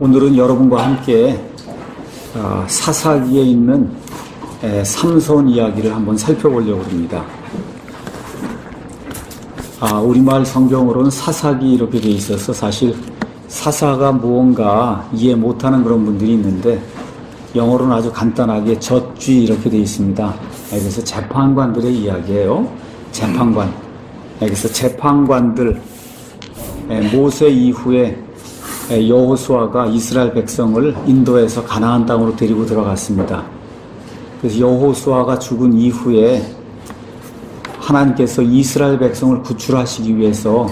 오늘은 여러분과 함께 사사기에 있는 삼손 이야기를 한번 살펴보려고 합니다. 우리말 성경으로는 사사기 이렇게 돼 있어서 사실 사사가 무언가 이해 못하는 그런 분들이 있는데 영어로는 아주 간단하게 저쥐 이렇게 돼 있습니다. 그래서 재판관들의 이야기예요. 재판관. 그래서 재판관들, 모세 이후에 여호수아가 이스라엘 백성을 인도에서 가나안 땅으로 데리고 들어갔습니다. 그래서 여호수아가 죽은 이후에 하나님께서 이스라엘 백성을 구출하시기 위해서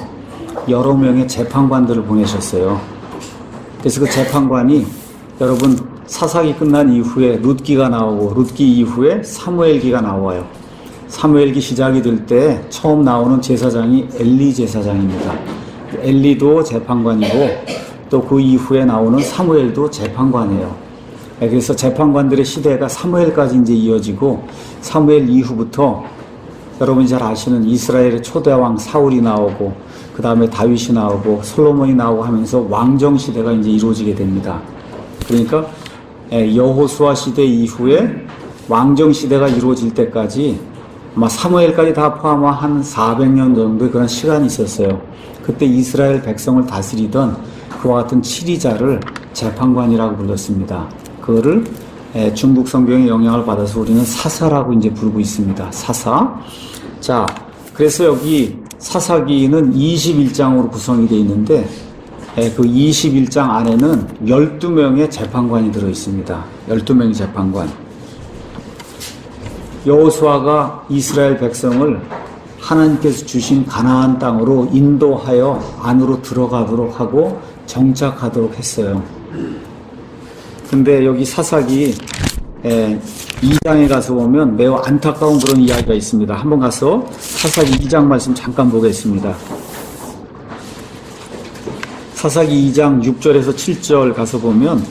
여러 명의 재판관들을 보내셨어요. 그래서 그 재판관이 여러분 사사기 끝난 이후에 룻기가 나오고 룻기 이후에 사무엘기가 나와요. 사무엘기 시작이 될 때 처음 나오는 제사장이 엘리 제사장입니다. 엘리도 재판관이고 또 그 이후에 나오는 사무엘도 재판관이에요. 그래서 재판관들의 시대가 사무엘까지 이제 이어지고 사무엘 이후부터 여러분이 잘 아시는 이스라엘의 초대왕 사울이 나오고 그 다음에 다윗이 나오고 솔로몬이 나오고 하면서 왕정 시대가 이제 이루어지게 됩니다. 그러니까 여호수아 시대 이후에 왕정 시대가 이루어질 때까지 아마 사무엘까지 다 포함한 한 400년 정도의 그런 시간이 있었어요. 그때 이스라엘 백성을 다스리던 그와 같은 치리자를 재판관이라고 불렀습니다. 그거를 중국 성경의 영향을 받아서 우리는 사사라고 이제 부르고 있습니다. 사사. 자, 그래서 여기 사사기는 21장으로 구성이 되어 있는데 그 21장 안에는 12명의 재판관이 들어 있습니다. 12명의 재판관. 여호수아가 이스라엘 백성을 하나님께서 주신 가나안 땅으로 인도하여 안으로 들어가도록 하고 정착하도록 했어요. 근데 여기 사사기 2장에 가서 보면 매우 안타까운 그런 이야기가 있습니다. 한번 가서 사사기 2장 말씀 잠깐 보겠습니다. 사사기 2장 6절에서 7절 가서 보면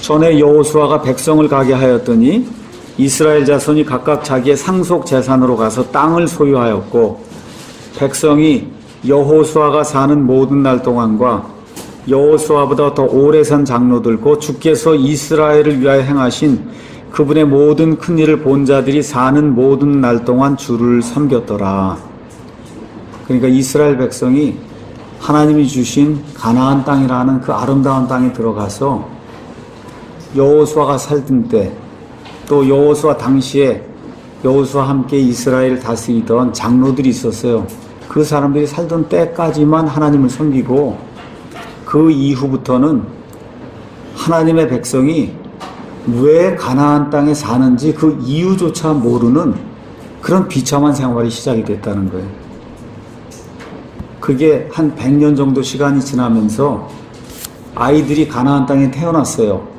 전에 여호수아가 백성을 가게 하였더니 이스라엘 자손이 각각 자기의 상속 재산으로 가서 땅을 소유하였고 백성이 여호수아가 사는 모든 날 동안과 여호수아보다 더 오래 산 장로들 곧 주께서 이스라엘을 위하여 행하신 그분의 모든 큰 일을 본 자들이 사는 모든 날 동안 주를 섬겼더라. 그러니까 이스라엘 백성이 하나님이 주신 가나안 땅이라는 그 아름다운 땅에 들어가서 여호수아가 살던 때 또 여호수아 당시에 여호수아와 함께 이스라엘을 다스리던 장로들이 있었어요. 그 사람들이 살던 때까지만 하나님을 섬기고 그 이후부터는 하나님의 백성이 왜 가나안 땅에 사는지 그 이유조차 모르는 그런 비참한 생활이 시작이 됐다는 거예요. 그게 한 100년 정도 시간이 지나면서 아이들이 가나안 땅에 태어났어요.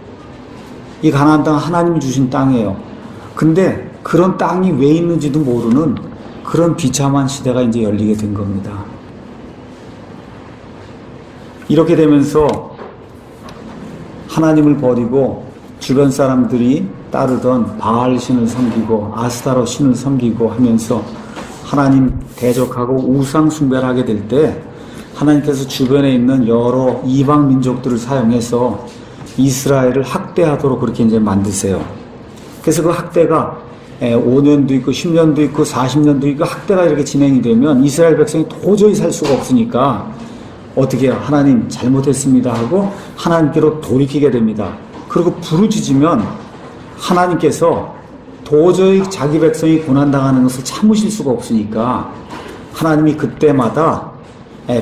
이 가나안 땅은 하나님이 주신 땅이에요. 근데 그런 땅이 왜 있는지도 모르는 그런 비참한 시대가 이제 열리게 된 겁니다. 이렇게 되면서 하나님을 버리고 주변 사람들이 따르던 바알 신을 섬기고 아스타로 신을 섬기고 하면서 하나님 대적하고 우상 숭배를 하게 될 때 하나님께서 주변에 있는 여러 이방 민족들을 사용해서 이스라엘을 학대하도록 그렇게 이제 만드세요. 그래서 그 학대가 5년도 있고 10년도 있고 40년도 있고 학대가 이렇게 진행이 되면 이스라엘 백성이 도저히 살 수가 없으니까 어떻게 해요? 하나님 잘못했습니다 하고 하나님께로 돌이키게 됩니다. 그리고 부르짖으면 하나님께서 도저히 자기 백성이 고난당하는 것을 참으실 수가 없으니까 하나님이 그때마다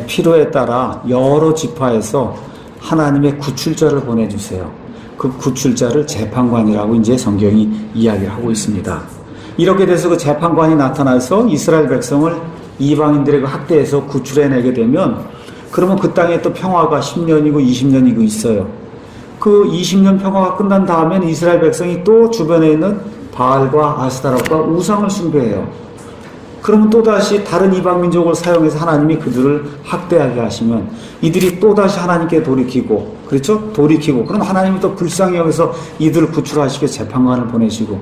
필요에 따라 여러 지파에서 하나님의 구출자를 보내주세요. 그 구출자를 재판관이라고 이제 성경이 이야기를 하고 있습니다. 이렇게 돼서 그 재판관이 나타나서 이스라엘 백성을 이방인들의 그 학대에서 구출해내게 되면 그러면 그 땅에 또 평화가 10년이고 20년이고 있어요. 그 20년 평화가 끝난 다음에는 이스라엘 백성이 또 주변에 있는 바알과 아스타롯과 우상을 숭배해요. 그러면 또다시 다른 이방 민족을 사용해서 하나님이 그들을 학대하게 하시면 이들이 또다시 하나님께 돌이키고, 그렇죠? 돌이키고, 그럼 하나님이 또 불쌍히 여기서 이들을 구출하시게 재판관을 보내시고,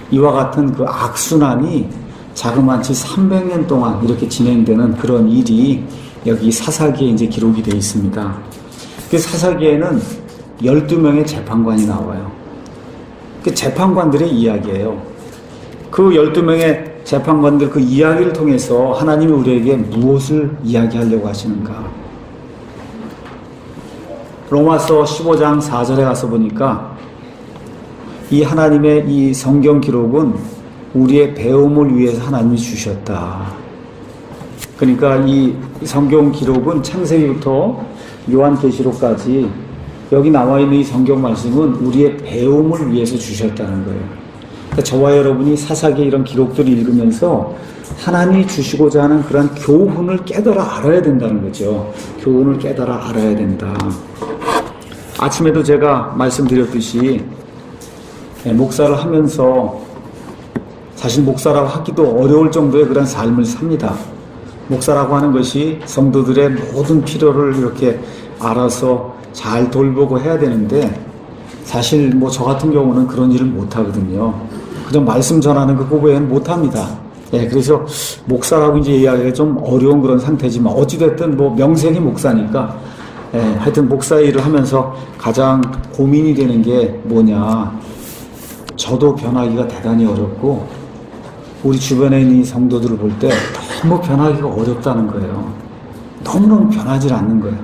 이와 같은 그 악순환이 자그마치 300년 동안 이렇게 진행되는 그런 일이 여기 사사기에 이제 기록이 되어 있습니다. 그 사사기에는 12명의 재판관이 나와요. 그 재판관들의 이야기예요. 그 12명의 재판관들 그 이야기를 통해서 하나님이 우리에게 무엇을 이야기하려고 하시는가? 로마서 15장 4절에 가서 보니까 이 하나님의 이 성경 기록은 우리의 배움을 위해서 하나님이 주셨다. 그러니까 이 성경 기록은 창세기부터 요한계시록까지 여기 나와 있는 이 성경 말씀은 우리의 배움을 위해서 주셨다는 거예요. 그러니까 저와 여러분이 사사기 이런 기록들을 읽으면서 하나님이 주시고자 하는 그런 교훈을 깨달아 알아야 된다는 거죠. 교훈을 깨달아 알아야 된다. 아침에도 제가 말씀드렸듯이 목사를 하면서 사실 목사라고 하기도 어려울 정도의 그런 삶을 삽니다. 목사라고 하는 것이 성도들의 모든 필요를 이렇게 알아서 잘 돌보고 해야 되는데 사실 뭐 저 같은 경우는 그런 일을 못 하거든요. 그냥 말씀 전하는 그 외에는 못 합니다. 그래서 목사라고 이제 이야기가 좀 어려운 그런 상태지만 어찌됐든 뭐 명색이 목사니까 하여튼 목사 일을 하면서 가장 고민이 되는 게 뭐냐. 저도 변하기가 대단히 어렵고 우리 주변에 있는 성도들을 볼 때 너무 변하기가 어렵다는 거예요. 너무너무 변하지 않는 거예요.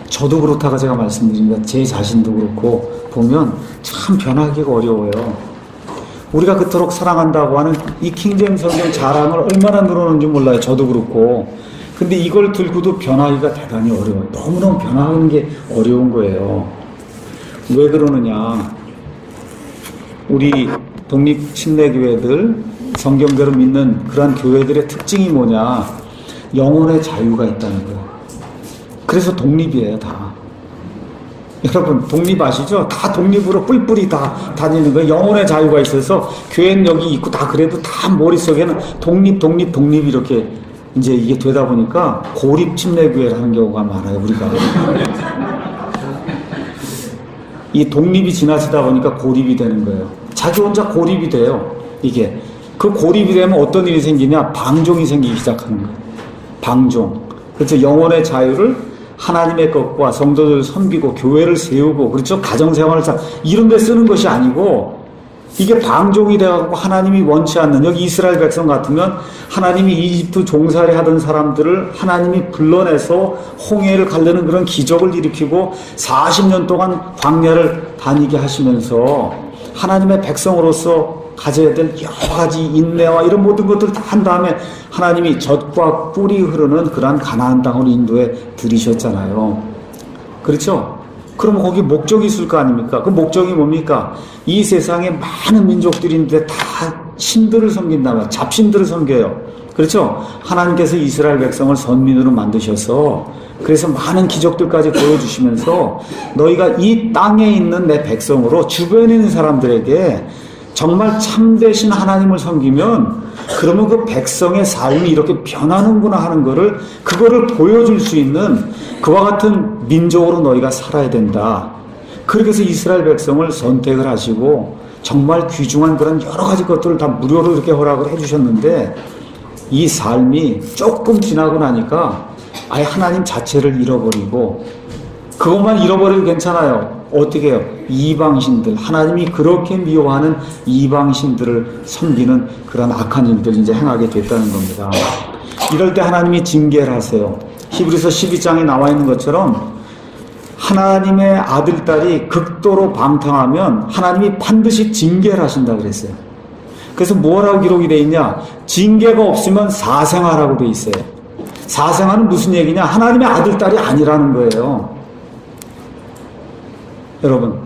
저도 그렇다가 제가 말씀드립니다. 제 자신도 그렇고 보면 참 변하기가 어려워요. 우리가 그토록 사랑한다고 하는 이 킹제임스 성경 자랑을 얼마나 늘어놓는지 몰라요. 저도 그렇고. 근데 이걸 들고도 변하기가 대단히 어려워요. 너무너무 변하는 게 어려운 거예요. 왜 그러느냐. 우리 독립침례교회들, 성경대로 믿는 그러한 교회들의 특징이 뭐냐. 영혼의 자유가 있다는 거예요. 그래서 독립이에요, 다. 여러분, 독립 아시죠? 다 독립으로 뿔뿔이 다 다니는 거예요. 영혼의 자유가 있어서 교회는 여기 있고 다 그래도 다 머릿속에는 독립 이렇게 이제 이게 되다 보니까 고립 침례교회를 하는 경우가 많아요, 우리가. 이 독립이 지나치다 보니까 고립이 되는 거예요. 자기 혼자 고립이 돼요, 이게. 그 고립이 되면 어떤 일이 생기냐? 방종이 생기기 시작하는 거예요. 방종. 그렇죠. 영혼의 자유를 하나님의 것과 성도들을 섬기고 교회를 세우고 그렇죠. 가정생활을 이런 데 쓰는 것이 아니고 이게 방종이 돼가지고 하나님이 원치 않는 여기 이스라엘 백성 같으면 하나님이 이집트 종살이 하던 사람들을 하나님이 불러내서 홍해를 가르는 그런 기적을 일으키고 40년 동안 광야를 다니게 하시면서 하나님의 백성으로서 가져야 될 여러 가지 인내와 이런 모든 것들을 다 한 다음에 하나님이 젖과 꿀이 흐르는 그러한 가나안 땅으로 인도해 들이셨잖아요. 그렇죠? 그럼 거기 목적이 있을 거 아닙니까? 그 목적이 뭡니까? 이 세상에 많은 민족들이 있는데 다 신들을 섬긴다면 잡신들을 섬겨요. 그렇죠? 하나님께서 이스라엘 백성을 선민으로 만드셔서 그래서 많은 기적들까지 보여주시면서 너희가 이 땅에 있는 내 백성으로 주변에 있는 사람들에게 정말 참되신 하나님을 섬기면 그러면 그 백성의 삶이 이렇게 변하는구나 하는 거를 그거를 보여줄 수 있는 그와 같은 민족으로 너희가 살아야 된다. 그렇게 해서 이스라엘 백성을 선택을 하시고 정말 귀중한 그런 여러 가지 것들을 다 무료로 이렇게 허락을 해주셨는데 이 삶이 조금 지나고 나니까 아예 하나님 자체를 잃어버리고 그것만 잃어버려도 괜찮아요. 어떻게 해요? 이방신들, 하나님이 그렇게 미워하는 이방신들을 섬기는 그런 악한 일들을 이제 행하게 됐다는 겁니다. 이럴 때 하나님이 징계를 하세요. 히브리서 12장에 나와 있는 것처럼 하나님의 아들, 딸이 극도로 방탕하면 하나님이 반드시 징계를 하신다고 그랬어요. 그래서 뭐라고 기록이 되어 있냐? 징계가 없으면 사생아라고 되어 있어요. 사생아는 무슨 얘기냐? 하나님의 아들, 딸이 아니라는 거예요. 여러분,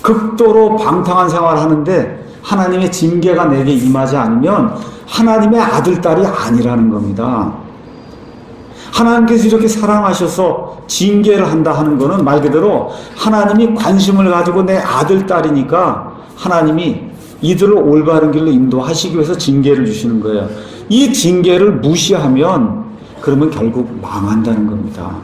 극도로 방탕한 생활을 하는데 하나님의 징계가 내게 임하지 않으면 하나님의 아들, 딸이 아니라는 겁니다. 하나님께서 이렇게 사랑하셔서 징계를 한다 하는 거는 말 그대로 하나님이 관심을 가지고 내 아들, 딸이니까 하나님이 이들을 올바른 길로 인도하시기 위해서 징계를 주시는 거예요. 이 징계를 무시하면 그러면 결국 망한다는 겁니다.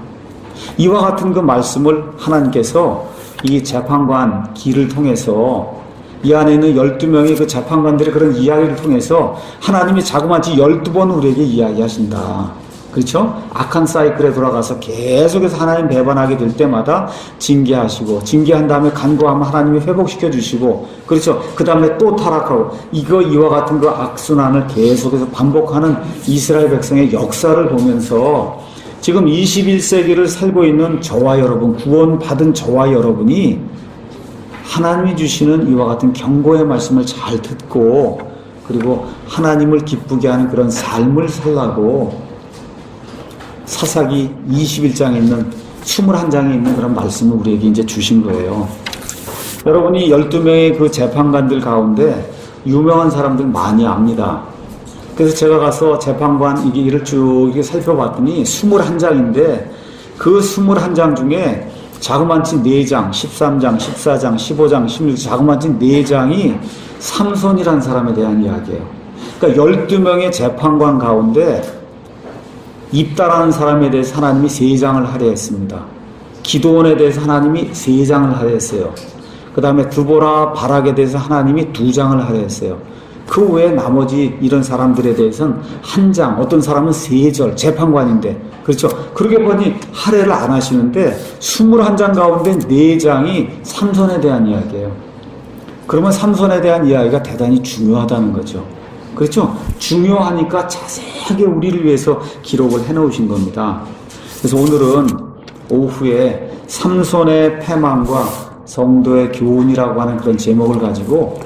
이와 같은 그 말씀을 하나님께서 이 재판관 길을 통해서 이 안에 있는 12명의 그 재판관들의 그런 이야기를 통해서 하나님이 자그마치 12번 우리에게 이야기하신다. 그렇죠? 악한 사이클에 돌아가서 계속해서 하나님 배반하게 될 때마다 징계하시고, 징계한 다음에 간구하면 하나님이 회복시켜 주시고, 그렇죠? 그 다음에 또 타락하고, 이와 같은 그 악순환을 계속해서 반복하는 이스라엘 백성의 역사를 보면서 지금 21세기를 살고 있는 저와 여러분, 구원받은 저와 여러분이 하나님이 주시는 이와 같은 경고의 말씀을 잘 듣고, 그리고 하나님을 기쁘게 하는 그런 삶을 살라고 사사기 21장에 있는 21장에 있는 그런 말씀을 우리에게 이제 주신 거예요. 여러분이 12명의 그 재판관들 가운데 유명한 사람들 많이 압니다. 그래서 제가 가서 재판관 이기를 쭉 이렇게 살펴봤더니 21장인데 그 21장 중에 자그만치 4장, 13장, 14장, 15장, 16장, 자그만치 4장이 삼손이라는 사람에 대한 이야기예요. 그러니까 12명의 재판관 가운데 입다라는 사람에 대해서 하나님이 3장을 할애했습니다. 기도원에 대해서 하나님이 3장을 할애했어요. 그 다음에 드보라, 바락에 대해서 하나님이 2장을 할애했어요. 그 외에 나머지 이런 사람들에 대해서는 1장, 어떤 사람은 3절, 재판관인데, 그렇죠? 그렇게 보니 할애를 안 하시는데 21장 가운데 4장이 삼손에 대한 이야기예요. 그러면 삼손에 대한 이야기가 대단히 중요하다는 거죠. 그렇죠? 중요하니까 자세하게 우리를 위해서 기록을 해놓으신 겁니다. 그래서 오늘은 오후에 삼손의 패망과 성도의 교훈이라고 하는 그런 제목을 가지고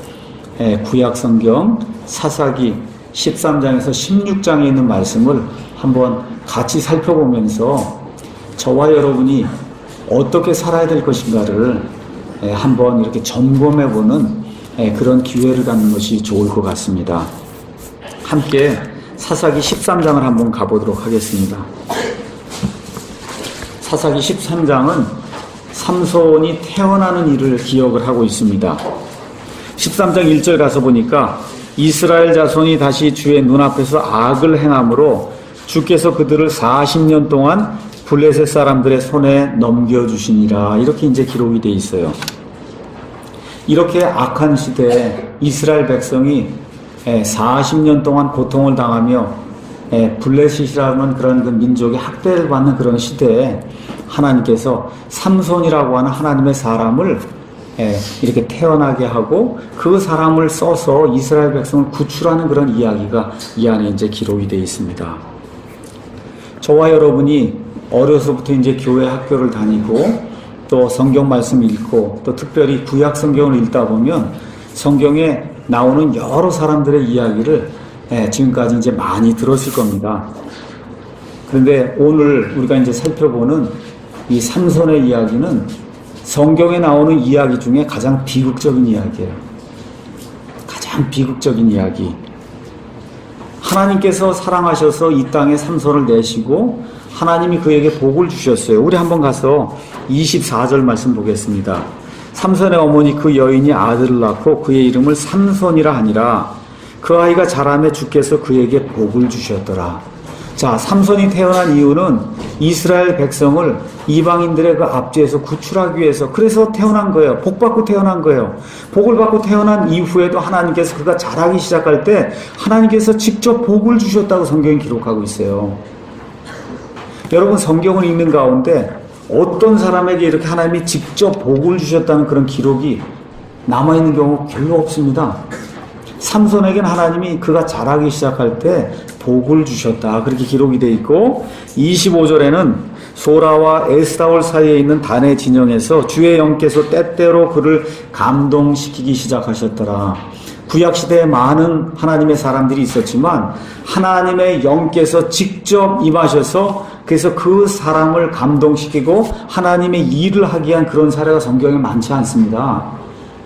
구약성경 사사기 13장에서 16장에 있는 말씀을 한번 같이 살펴보면서 저와 여러분이 어떻게 살아야 될 것인가를 한번 이렇게 점검해보는 그런 기회를 갖는 것이 좋을 것 같습니다. 함께 사사기 13장을 한번 가보도록 하겠습니다. 사사기 13장은 삼손이 태어나는 일을 기억을 하고 있습니다. 13장 1절 가서 보니까 이스라엘 자손이 다시 주의 눈앞에서 악을 행함으로 주께서 그들을 40년 동안 블레셋 사람들의 손에 넘겨주시니라, 이렇게 이제 기록이 돼 있어요. 이렇게 악한 시대에 이스라엘 백성이 40년 동안 고통을 당하며 블레셋이라는 그런 그 민족의 학대를 받는 그런 시대에 하나님께서 삼손이라고 하는 하나님의 사람을 이렇게 태어나게 하고 그 사람을 써서 이스라엘 백성을 구출하는 그런 이야기가 이 안에 이제 기록이 되어 있습니다. 저와 여러분이 어려서부터 이제 교회 학교를 다니고 또 성경 말씀 읽고 또 특별히 구약 성경을 읽다 보면 성경에 나오는 여러 사람들의 이야기를 지금까지 이제 많이 들었을 겁니다. 그런데 오늘 우리가 이제 살펴보는 이 삼손의 이야기는 성경에 나오는 이야기 중에 가장 비극적인 이야기예요. 가장 비극적인 이야기. 하나님께서 사랑하셔서 이 땅에 삼손을 내시고 하나님이 그에게 복을 주셨어요. 우리 한번 가서 24절 말씀 보겠습니다. 삼손의 어머니 그 여인이 아들을 낳고 그의 이름을 삼손이라 하니라. 그 아이가 자라매 주께서 그에게 복을 주셨더라. 자, 삼손이 태어난 이유는 이스라엘 백성을 이방인들의 그 압제에서 구출하기 위해서, 그래서 태어난 거예요. 복 받고 태어난 거예요. 복을 받고 태어난 이후에도 하나님께서 그가 자라기 시작할 때 하나님께서 직접 복을 주셨다고 성경이 기록하고 있어요. 여러분, 성경을 읽는 가운데 어떤 사람에게 이렇게 하나님이 직접 복을 주셨다는 그런 기록이 남아있는 경우 별로 없습니다. 삼손에게는 하나님이 그가 자라기 시작할 때 복을 주셨다, 그렇게 기록이 되어 있고, 25절에는 소라와 에스다올 사이에 있는 단의 진영에서 주의 영께서 때때로 그를 감동시키기 시작하셨더라. 구약시대에 많은 하나님의 사람들이 있었지만 하나님의 영께서 직접 임하셔서 그래서 그 사람을 감동시키고 하나님의 일을 하게 한 그런 사례가 성경에 많지 않습니다.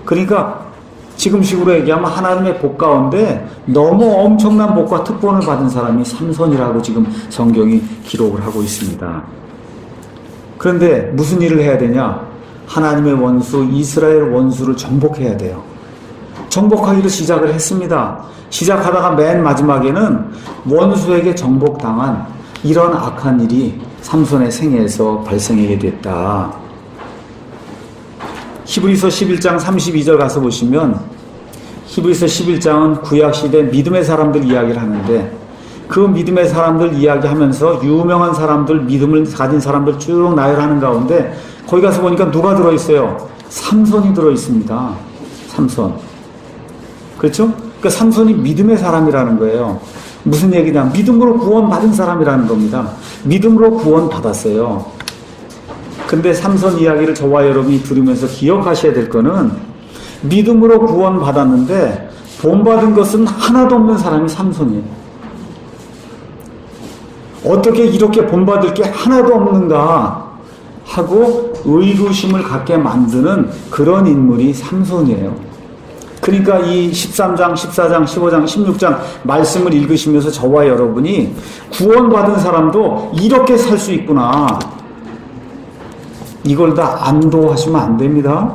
그러니까 지금식으로 얘기하면 하나님의 복 가운데 너무 엄청난 복과 특권을 받은 사람이 삼손이라고 지금 성경이 기록을 하고 있습니다. 그런데 무슨 일을 해야 되냐? 하나님의 원수 이스라엘 원수를 정복해야 돼요. 정복하기로 시작을 했습니다. 시작하다가 맨 마지막에는 원수에게 정복당한 이런 악한 일이 삼손의 생애에서 발생하게 됐다. 히브리서 11장 32절 가서 보시면 히브리서 11장은 구약시대 믿음의 사람들 이야기를 하는데 그 믿음의 사람들 이야기하면서 유명한 사람들, 믿음을 가진 사람들 쭉 나열하는 가운데 거기 가서 보니까 누가 들어있어요? 삼손이 들어있습니다. 삼손. 그렇죠? 그러니까 삼손이 믿음의 사람이라는 거예요. 무슨 얘기냐? 믿음으로 구원받은 사람이라는 겁니다. 믿음으로 구원받았어요. 근데 삼손 이야기를 저와 여러분이 들으면서 기억하셔야 될 거는 믿음으로 구원받았는데 본받은 것은 하나도 없는 사람이 삼손이에요. 어떻게 이렇게 본받을 게 하나도 없는가 하고 의구심을 갖게 만드는 그런 인물이 삼손이에요. 그러니까 이 13장, 14장, 15장, 16장 말씀을 읽으시면서 저와 여러분이 구원받은 사람도 이렇게 살 수 있구나. 이걸 다 안도하시면 안 됩니다.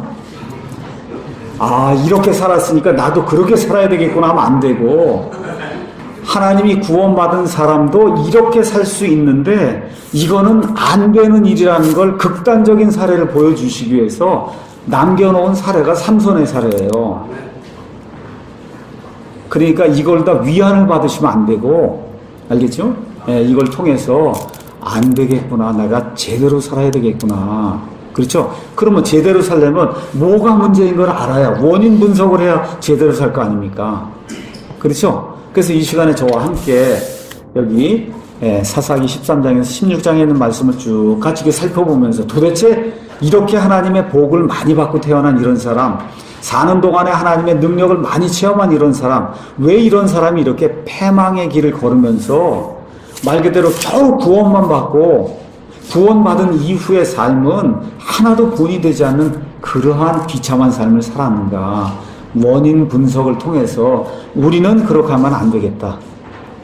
아, 이렇게 살았으니까 나도 그렇게 살아야 되겠구나 하면 안 되고, 하나님이 구원받은 사람도 이렇게 살 수 있는데 이거는 안 되는 일이라는 걸 극단적인 사례를 보여주시기 위해서 남겨놓은 사례가 삼손의 사례예요. 그러니까 이걸 다 위안을 받으시면 안 되고, 알겠죠? 예, 이걸 통해서 안 되겠구나, 내가 제대로 살아야 되겠구나. 그렇죠? 그러면 제대로 살려면 뭐가 문제인 걸 알아야, 원인 분석을 해야 제대로 살 거 아닙니까? 그렇죠? 그래서 이 시간에 저와 함께 여기 사사기 13장에서 16장에 있는 말씀을 쭉 같이 살펴보면서 도대체 이렇게 하나님의 복을 많이 받고 태어난 이런 사람, 사는 동안에 하나님의 능력을 많이 체험한 이런 사람, 왜 이런 사람이 이렇게 패망의 길을 걸으면서 말 그대로 겨우 구원만 받고 구원받은 이후의 삶은 하나도 본이 되지 않는 그러한 비참한 삶을 살았는가. 원인 분석을 통해서 우리는 그렇게 하면 안 되겠다.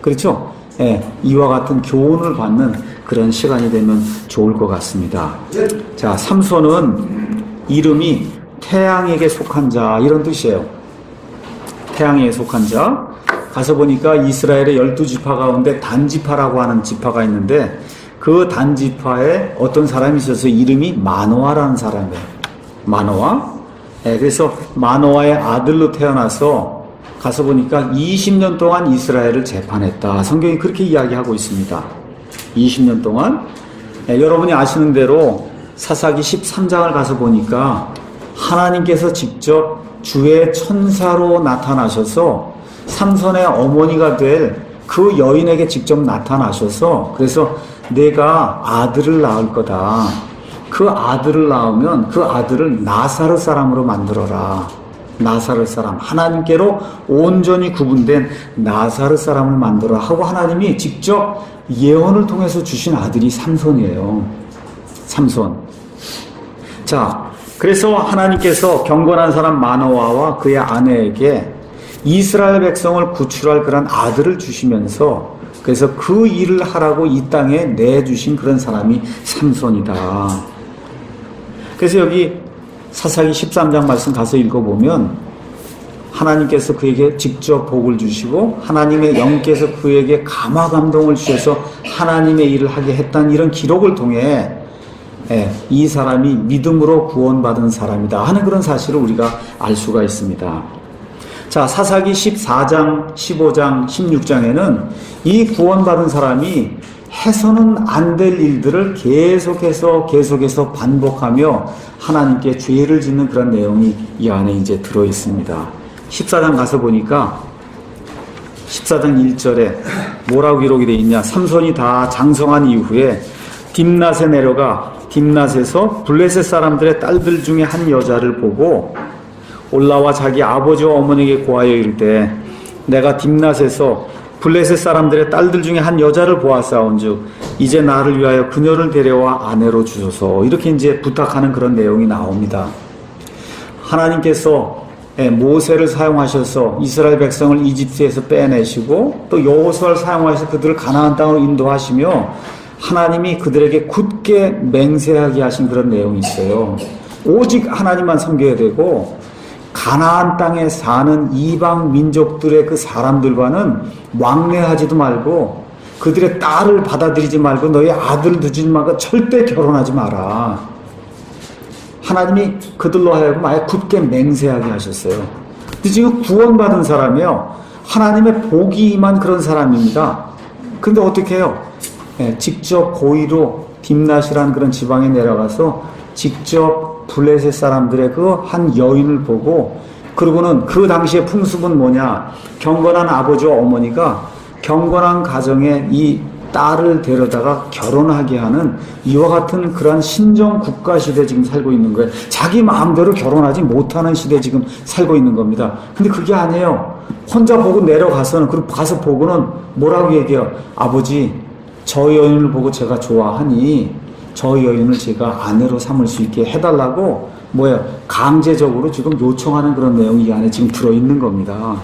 그렇죠? 예, 이와 같은 교훈을 받는 그런 시간이 되면 좋을 것 같습니다. 자, 삼손은 이름이 태양에게 속한 자, 이런 뜻이에요. 태양에게 속한 자. 가서 보니까 이스라엘의 12지파 가운데 단지파라고 하는 지파가 있는데 그 단지파에 어떤 사람이 있어서 이름이 마노아라는 사람이에요. 마노아. 네, 그래서 마노아의 아들로 태어나서 가서 보니까 20년 동안 이스라엘을 재판했다. 성경이 그렇게 이야기하고 있습니다. 20년 동안. 네, 여러분이 아시는 대로 사사기 13장을 가서 보니까 하나님께서 직접 주의 천사로 나타나셔서 삼손의 어머니가 될 그 여인에게 직접 나타나셔서 그래서 내가 아들을 낳을 거다. 그 아들을 낳으면 그 아들을 나사렛 사람으로 만들어라. 나사렛 사람, 하나님께로 온전히 구분된 나사렛 사람을 만들어라 하고 하나님이 직접 예언을 통해서 주신 아들이 삼손이에요. 삼손. 자, 그래서 하나님께서 경건한 사람 마노아와 그의 아내에게 이스라엘 백성을 구출할 그런 아들을 주시면서 그래서 그 일을 하라고 이 땅에 내주신 그런 사람이 삼손이다. 그래서 여기 사사기 13장 말씀 가서 읽어보면 하나님께서 그에게 직접 복을 주시고 하나님의 영께서 그에게 감화 감동을 주셔서 하나님의 일을 하게 했다는 이런 기록을 통해 이 사람이 믿음으로 구원받은 사람이다 하는 그런 사실을 우리가 알 수가 있습니다. 자, 사사기 14장, 15장, 16장에는 이 구원받은 사람이 해서는 안 될 일들을 계속해서 반복하며 하나님께 죄를 짓는 그런 내용이 이 안에 이제 들어 있습니다. 14장 가서 보니까 14장 1절에 뭐라고 기록이 되어 있냐? 삼손이 다 장성한 이후에 딥낫에 내려가 딥낫에서 블레셋 사람들의 딸들 중에 한 여자를 보고 올라와 자기 아버지와 어머니에게 고하여 이르되 내가 딥낫에서 블레셋 사람들의 딸들 중에 한 여자를 보았사온즉 이제 나를 위하여 그녀를 데려와 아내로 주소서. 이렇게 이제 부탁하는 그런 내용이 나옵니다. 하나님께서 모세를 사용하셔서 이스라엘 백성을 이집트에서 빼내시고 또 여호수아를 사용하셔서 그들을 가나안 땅으로 인도하시며 하나님이 그들에게 굳게 맹세하게 하신 그런 내용이 있어요. 오직 하나님만 섬겨야 되고 가나안 땅에 사는 이방 민족들의 그 사람들과는 왕래하지도 말고 그들의 딸을 받아들이지 말고 너희 아들을 두지 말고 절대 결혼하지 마라. 하나님이 그들로 하여금 아예 굳게 맹세하게 하셨어요. 근데 지금 구원받은 사람이요, 하나님의 복이 임한 그런 사람입니다. 근데 어떻게 해요? 직접 고의로 딥낫이라는 그런 지방에 내려가서 직접 블레셋 사람들의 그 한 여인을 보고, 그러고는 그 당시의 풍습은 뭐냐? 경건한 아버지와 어머니가 경건한 가정에 이 딸을 데려다가 결혼하게 하는 이와 같은 그러한 신정 국가 시대 지금 살고 있는 거예요. 자기 마음대로 결혼하지 못하는 시대 지금 살고 있는 겁니다. 근데 그게 아니에요. 혼자 보고 내려가서는, 그리고 가서 보고는 뭐라고 얘기해요? 아버지, 저 여인을 보고 제가 좋아하니 저 여인을 제가 아내로 삼을 수 있게 해달라고 뭐예요? 강제적으로 지금 요청하는 그런 내용이 이 안에 지금 들어있는 겁니다.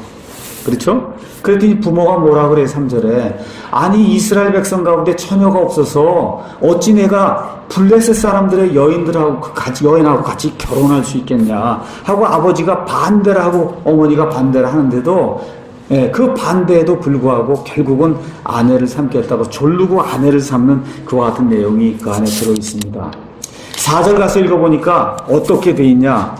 그렇죠? 그랬더니 부모가 뭐라 그래요? 3절에 아니 이스라엘 백성 가운데 처녀가 없어서 어찌 내가 블레셋 사람들의 여인들하고 여인하고 같이 결혼할 수 있겠냐 하고 아버지가 반대를 하고 어머니가 반대를 하는데도, 그 반대에도 불구하고 결국은 아내를 삼겠다고 졸르고 아내를 삼는 그와 같은 내용이 그 안에 들어있습니다. 4절 가서 읽어보니까 어떻게 돼 있냐?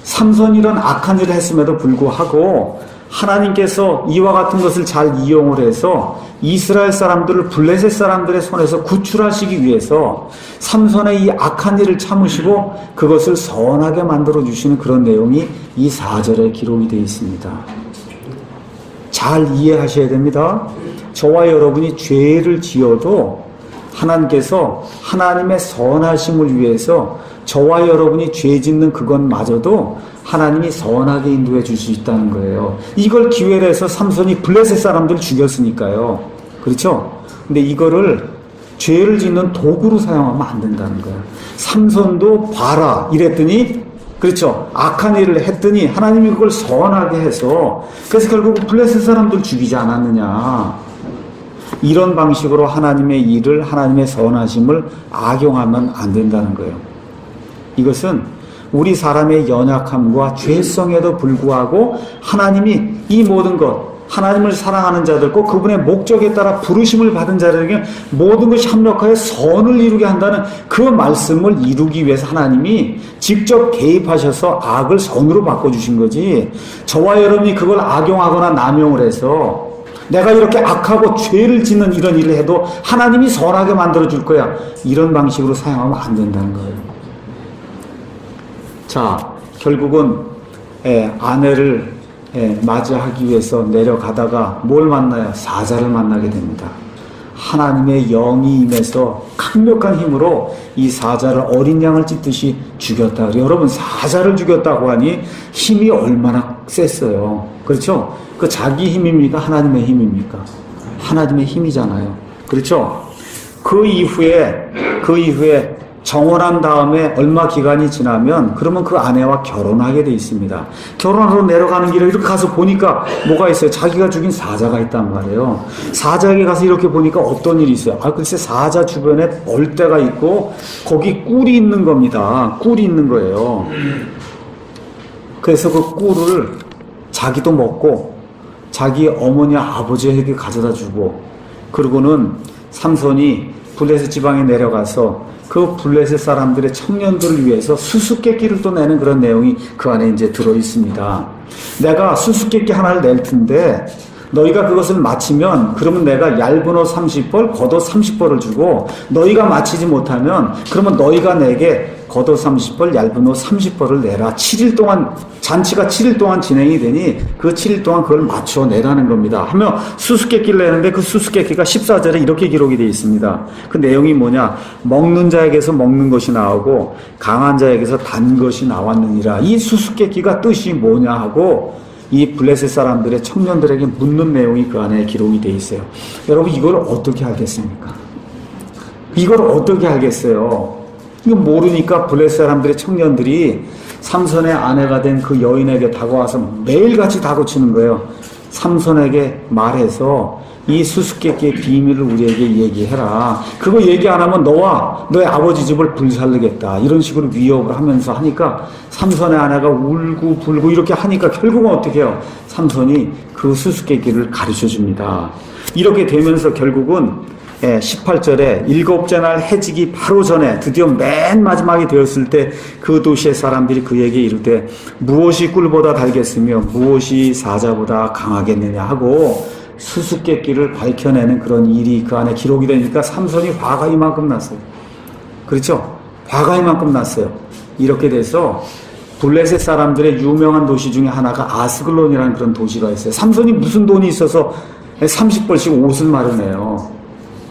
삼손이 이런 악한 일을 했음에도 불구하고 하나님께서 이와 같은 것을 잘 이용을 해서 이스라엘 사람들을 블레셋 사람들의 손에서 구출하시기 위해서 삼손의 이 악한 일을 참으시고 그것을 선하게 만들어 주시는 그런 내용이 이 4절에 기록이 되어 있습니다. 잘 이해하셔야 됩니다. 저와 여러분이 죄를 지어도 하나님께서 하나님의 선하심을 위해서 저와 여러분이 죄 짓는 그것마저도 하나님이 선하게 인도해 줄 수 있다는 거예요. 이걸 기회로 해서 삼손이 블레셋 사람들 죽였으니까요. 그렇죠? 근데 이거를 죄를 짓는 도구로 사용하면 안 된다는 거예요. 삼손도 봐라 이랬더니, 그렇죠? 악한 일을 했더니 하나님이 그걸 선하게 해서 그래서 결국 블레셋 사람들 죽이지 않았느냐. 이런 방식으로 하나님의 일을, 하나님의 선하심을 악용하면 안 된다는 거예요. 이것은 우리 사람의 연약함과 죄성에도 불구하고 하나님이 이 모든 것, 하나님을 사랑하는 자들, 꼭 그분의 목적에 따라 부르심을 받은 자들에게 모든 것이 합력하여 선을 이루게 한다는 그 말씀을 이루기 위해서 하나님이 직접 개입하셔서 악을 선으로 바꿔주신 거지, 저와 여러분이 그걸 악용하거나 남용을 해서 내가 이렇게 악하고 죄를 짓는 이런 일을 해도 하나님이 선하게 만들어줄 거야, 이런 방식으로 사용하면 안 된다는 거예요. 자, 결국은 아내를 맞이하기 위해서 내려가다가 뭘 만나요? 사자를 만나게 됩니다. 하나님의 영이 임해서 강력한 힘으로 이 사자를 어린 양을 찢듯이 죽였다. 여러분, 사자를 죽였다고 하니 힘이 얼마나 셌어요. 그렇죠? 그 자기 힘입니까? 하나님의 힘입니까? 하나님의 힘이잖아요. 그렇죠? 그 이후에 정혼한 다음에 얼마 기간이 지나면 그러면 그 아내와 결혼하게 돼 있습니다. 결혼하러 내려가는 길에 이렇게 가서 보니까 뭐가 있어요? 자기가 죽인 사자가 있단 말이에요. 사자에게 가서 이렇게 보니까 어떤 일이 있어요? 글쎄 사자 주변에 벌떼가 있고 거기 꿀이 있는 겁니다. 꿀이 있는 거예요. 그래서 그 꿀을 자기도 먹고 자기 어머니 아버지에게 가져다 주고, 그러고는 삼손이 블레셋 지방에 내려가서 그 블레셋 사람들의 청년들을 위해서 수수께끼를 또 내는 그런 내용이 그 안에 이제 들어 있습니다. 내가 수수께끼 하나를 낼 텐데 너희가 그것을 마치면 그러면 내가 얇은 옷 30벌, 겉옷 30벌을 주고, 너희가 마치지 못하면 그러면 너희가 내게 겉옷 30벌, 얇은 옷 30벌을 내라. 7일 동안, 잔치가 7일 동안 진행이 되니 그 7일 동안 그걸 맞춰 내라는 겁니다. 하며 수수께끼를 내는데 그 수수께끼가 14절에 이렇게 기록이 되어 있습니다. 그 내용이 뭐냐? 먹는 자에게서 먹는 것이 나오고 강한 자에게서 단 것이 나왔느니라. 이 수수께끼가 뜻이 뭐냐 하고 이 블레셋 사람들의 청년들에게 묻는 내용이 그 안에 기록이 되어 있어요. 여러분, 이걸 어떻게 알겠습니까? 이걸 어떻게 알겠어요? 이거 모르니까 블레셋 사람들의 청년들이 삼손의 아내가 된 그 여인에게 다가와서 매일같이 다그치는 거예요. 삼손에게 말해서 이 수수께끼의 비밀을 우리에게 얘기해라. 그거 얘기 안 하면 너와 너의 아버지 집을 불살르겠다. 이런 식으로 위협을 하면서 하니까 삼손의 아내가 울고 불고 이렇게 하니까 결국은 어떻게 해요? 삼손이 그 수수께끼를 가르쳐 줍니다. 이렇게 되면서 결국은 18절에 일곱째 날 해지기 바로 전에 드디어 맨 마지막이 되었을 때 그 도시의 사람들이 그에게 이르되 무엇이 꿀보다 달겠으며 무엇이 사자보다 강하겠느냐 하고 수수께끼를 밝혀내는 그런 일이 그 안에 기록이 되니까 삼손이 화가 이만큼 났어요. 그렇죠? 화가 이만큼 났어요. 이렇게 돼서 블레셋 사람들의 유명한 도시 중에 하나가 아스글론이라는 그런 도시가 있어요. 삼손이 무슨 돈이 있어서 30벌씩 옷을 마련해요.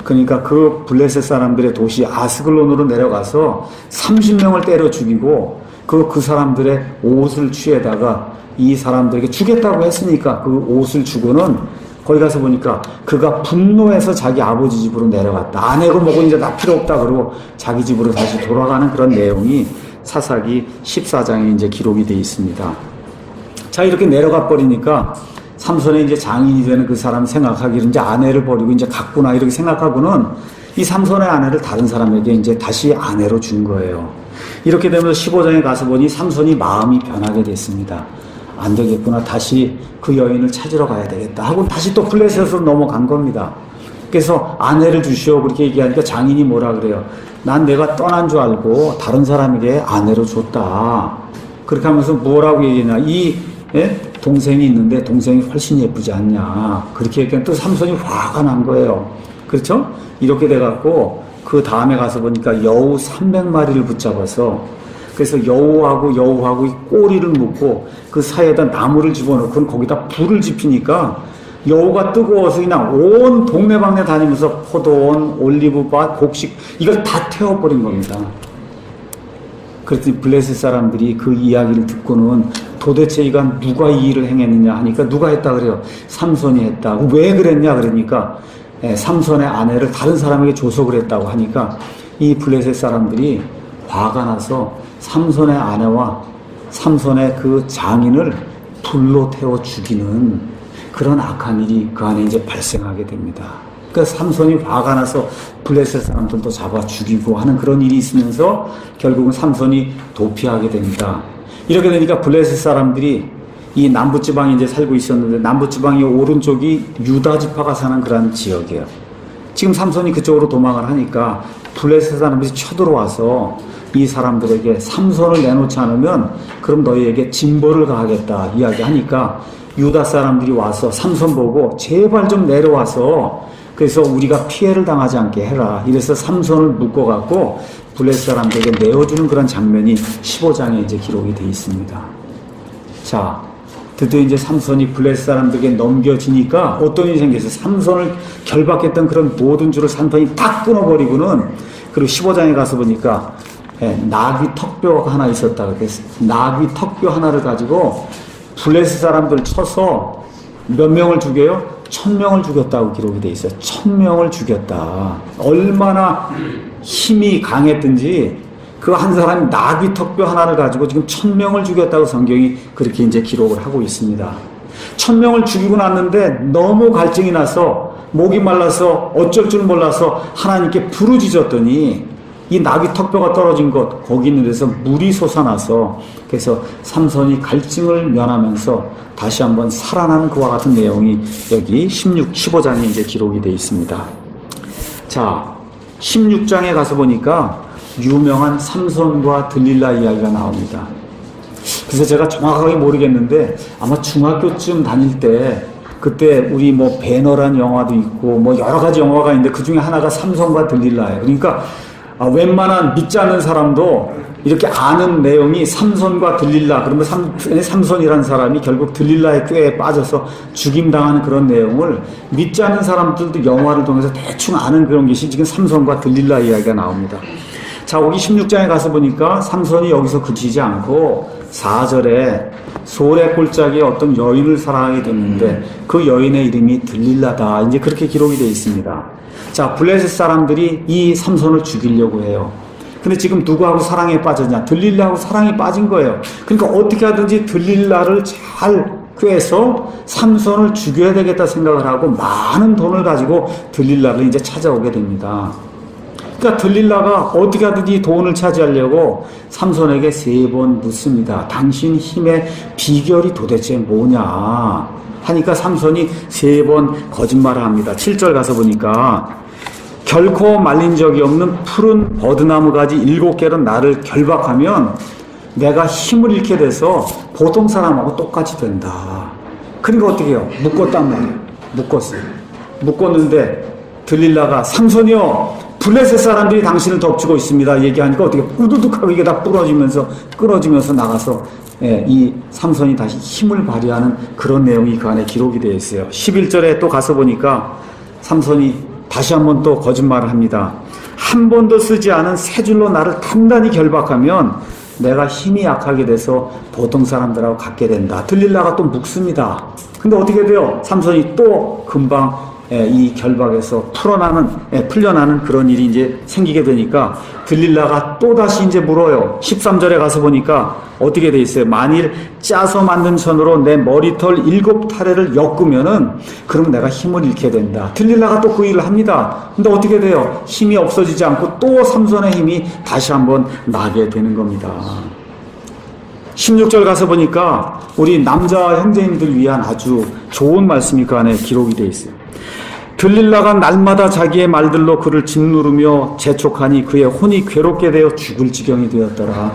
그러니까 그 블레셋 사람들의 도시 아스글론으로 내려가서 30명을 때려 죽이고 그 사람들의 옷을 취해다가 이 사람들에게 주겠다고 했으니까 그 옷을 주고는 거기 가서 보니까 그가 분노해서 자기 아버지 집으로 내려갔다. 아내고 뭐고 이제 나 필요 없다 그러고 자기 집으로 다시 돌아가는 그런 내용이 사사기 14장에 이제 기록이 되어 있습니다. 자, 이렇게 내려가 버리니까 삼손의 이제 장인이 되는 그 사람 생각하기를 이제 아내를 버리고 이제 갔구나 이렇게 생각하고는 이 삼손의 아내를 다른 사람에게 이제 다시 아내로 준 거예요. 이렇게 되면서 15장에 가서 보니 삼손이 마음이 변하게 됐습니다. 안 되겠구나. 다시 그 여인을 찾으러 가야 되겠다 하고 다시 또 블레셋으로 넘어간 겁니다. 그래서 아내를 주시오 그렇게 얘기하니까 장인이 뭐라 그래요? 난 내가 떠난 줄 알고 다른 사람에게 아내로 줬다. 그렇게 하면서 뭐라고 얘기하냐? 이 동생이 있는데 동생이 훨씬 예쁘지 않냐? 그렇게 얘기하니까 또 삼손이 화가 난 거예요. 그렇죠? 이렇게 돼갖고 그 다음에 가서 보니까 여우 300마리를 붙잡아서 그래서 여우하고 이 꼬리를 묶고 그 사이에다 나무를 집어넣고 거기다 불을 지피니까 여우가 뜨거워서 그냥 온 동네방네 다니면서 포도원, 올리브밭, 곡식 이걸 다 태워버린 겁니다. 그랬더니 블레셋 사람들이 그 이야기를 듣고는 도대체 이건 누가 이 일을 행했느냐 하니까 누가 했다 그래요? 삼손이 했다. 왜 그랬냐 그러니까 삼손의 아내를 다른 사람에게 줘서 그랬다고 하니까 이 블레셋 사람들이 화가 나서 삼손의 아내와 삼손의 그 장인을 불로 태워 죽이는 그런 악한 일이 그 안에 이제 발생하게 됩니다. 그러니까 삼손이 화가 나서 블레셋 사람들도 잡아 죽이고 하는 그런 일이 있으면서 결국은 삼손이 도피하게 됩니다. 이렇게 되니까 블레셋 사람들이 이 남부지방에 이제 살고 있었는데 남부지방의 오른쪽이 유다 지파가 사는 그런 지역이에요. 지금 삼손이 그쪽으로 도망을 하니까 블레셋 사람들이 쳐들어와서 이 사람들에게 삼손을 내놓지 않으면 그럼 너희에게 징벌을 가하겠다 이야기하니까 유다 사람들이 와서 삼손 보고 제발 좀 내려와서 그래서 우리가 피해를 당하지 않게 해라. 이래서 삼손을 묶어갖고 블레셋 사람들에게 내어주는 그런 장면이 15장에 이제 기록이 되어 있습니다. 자, 드디어 이제 삼손이 블레셋 사람들에게 넘겨지니까 어떤 일이 생겼어요? 삼손을 결박했던 그런 모든 줄을 삼손이 딱 끊어버리고는 그리고 15장에 가서 보니까 나귀 턱뼈가 하나 있었다. 그래서 나귀 턱뼈 하나를 가지고 블레셋 사람들 쳐서 몇 명을 죽여요? 1000명을 죽였다고 기록이 돼 있어요. 1000명을 죽였다. 얼마나 힘이 강했든지 그 한 사람이 나귀 턱뼈 하나를 가지고 지금 1000명을 죽였다고 성경이 그렇게 이제 기록을 하고 있습니다. 1000명을 죽이고 났는데 너무 갈증이 나서 목이 말라서 어쩔 줄 몰라서 하나님께 부르짖었더니 이 나귀 턱뼈가 떨어진 곳 거기 있는 데서 물이 솟아나서 그래서 삼손이 갈증을 면하면서 다시 한번 살아나는 그와 같은 내용이 여기 15장에 이제 기록이 되어 있습니다. 자, 16장에 가서 보니까 유명한 삼손과 들릴라 이야기가 나옵니다. 그래서 제가 정확하게 모르겠는데 아마 중학교쯤 다닐 때 그때 우리 뭐 배너란 영화도 있고 뭐 여러 가지 영화가 있는데 그 중에 하나가 삼손과 들릴라예요. 그러니까 웬만한 믿지 않는 사람도 이렇게 아는 내용이 삼손과 들릴라 그러면 삼손이라는 사람이 결국 들릴라의 꾀에 빠져서 죽임당하는 그런 내용을 믿지 않는 사람들도 영화를 통해서 대충 아는 그런 것이 지금 삼손과 들릴라 이야기가 나옵니다. 자, 여기 16장에 가서 보니까 삼손이 여기서 그치지 않고 4절에 소래 골짜기에 어떤 여인을 사랑하게 됐는데 그 여인의 이름이 들릴라다. 이제 그렇게 기록이 되어 있습니다. 자, 블레셋 사람들이 이 삼손을 죽이려고 해요. 근데 지금 누구하고 사랑에 빠졌냐? 들릴라하고 사랑에 빠진 거예요. 그러니까 어떻게 하든지 들릴라를 잘 꾀해서 삼손을 죽여야 되겠다 생각을 하고 많은 돈을 가지고 들릴라를 이제 찾아오게 됩니다. 그러니까 들릴라가 어떻게 하든지 돈을 차지하려고 삼손에게 3번 묻습니다. 당신 힘의 비결이 도대체 뭐냐? 하니까 삼손이 3번 거짓말을 합니다. 7절 가서 보니까 결코 말린 적이 없는 푸른 버드나무 가지 7개로 나를 결박하면 내가 힘을 잃게 돼서 보통 사람하고 똑같이 된다. 그러니까 어떻게 해요? 묶었단 말이에요. 묶었어요. 묶었는데 들릴라가 삼손이요, 블레셋 사람들이 당신을 덮치고 있습니다 얘기하니까 어떻게 우두둑하고 이게 다 끊어지면서 나가서 이 삼손이 다시 힘을 발휘하는 그런 내용이 그 안에 기록이 되어 있어요. 11절에 또 가서 보니까 삼손이 다시 한번 또 거짓말을 합니다. 한 번도 쓰지 않은 세 줄로 나를 단단히 결박하면 내가 힘이 약하게 돼서 보통 사람들하고 같게 된다. 들릴라가 또 묵습니다. 근데 어떻게 돼요? 삼손이 또 금방 이 결박에서 풀려나는 그런 일이 이제 생기게 되니까 들릴라가 또 다시 이제 물어요. 13절에 가서 보니까 어떻게 돼 있어요? 만일 짜서 만든 천으로 내 머리털 7타래를 엮으면은 그러면 내가 힘을 잃게 된다. 들릴라가 또 그 일을 합니다. 근데 어떻게 돼요? 힘이 없어지지 않고 또 삼손의 힘이 다시 한번 나게 되는 겁니다. 16절 가서 보니까 우리 남자 형제님들 위한 아주 좋은 말씀이 그 안에 기록이 되어 있어요. 들릴라가 날마다 자기의 말들로 그를 짓누르며 재촉하니 그의 혼이 괴롭게 되어 죽을 지경이 되었더라.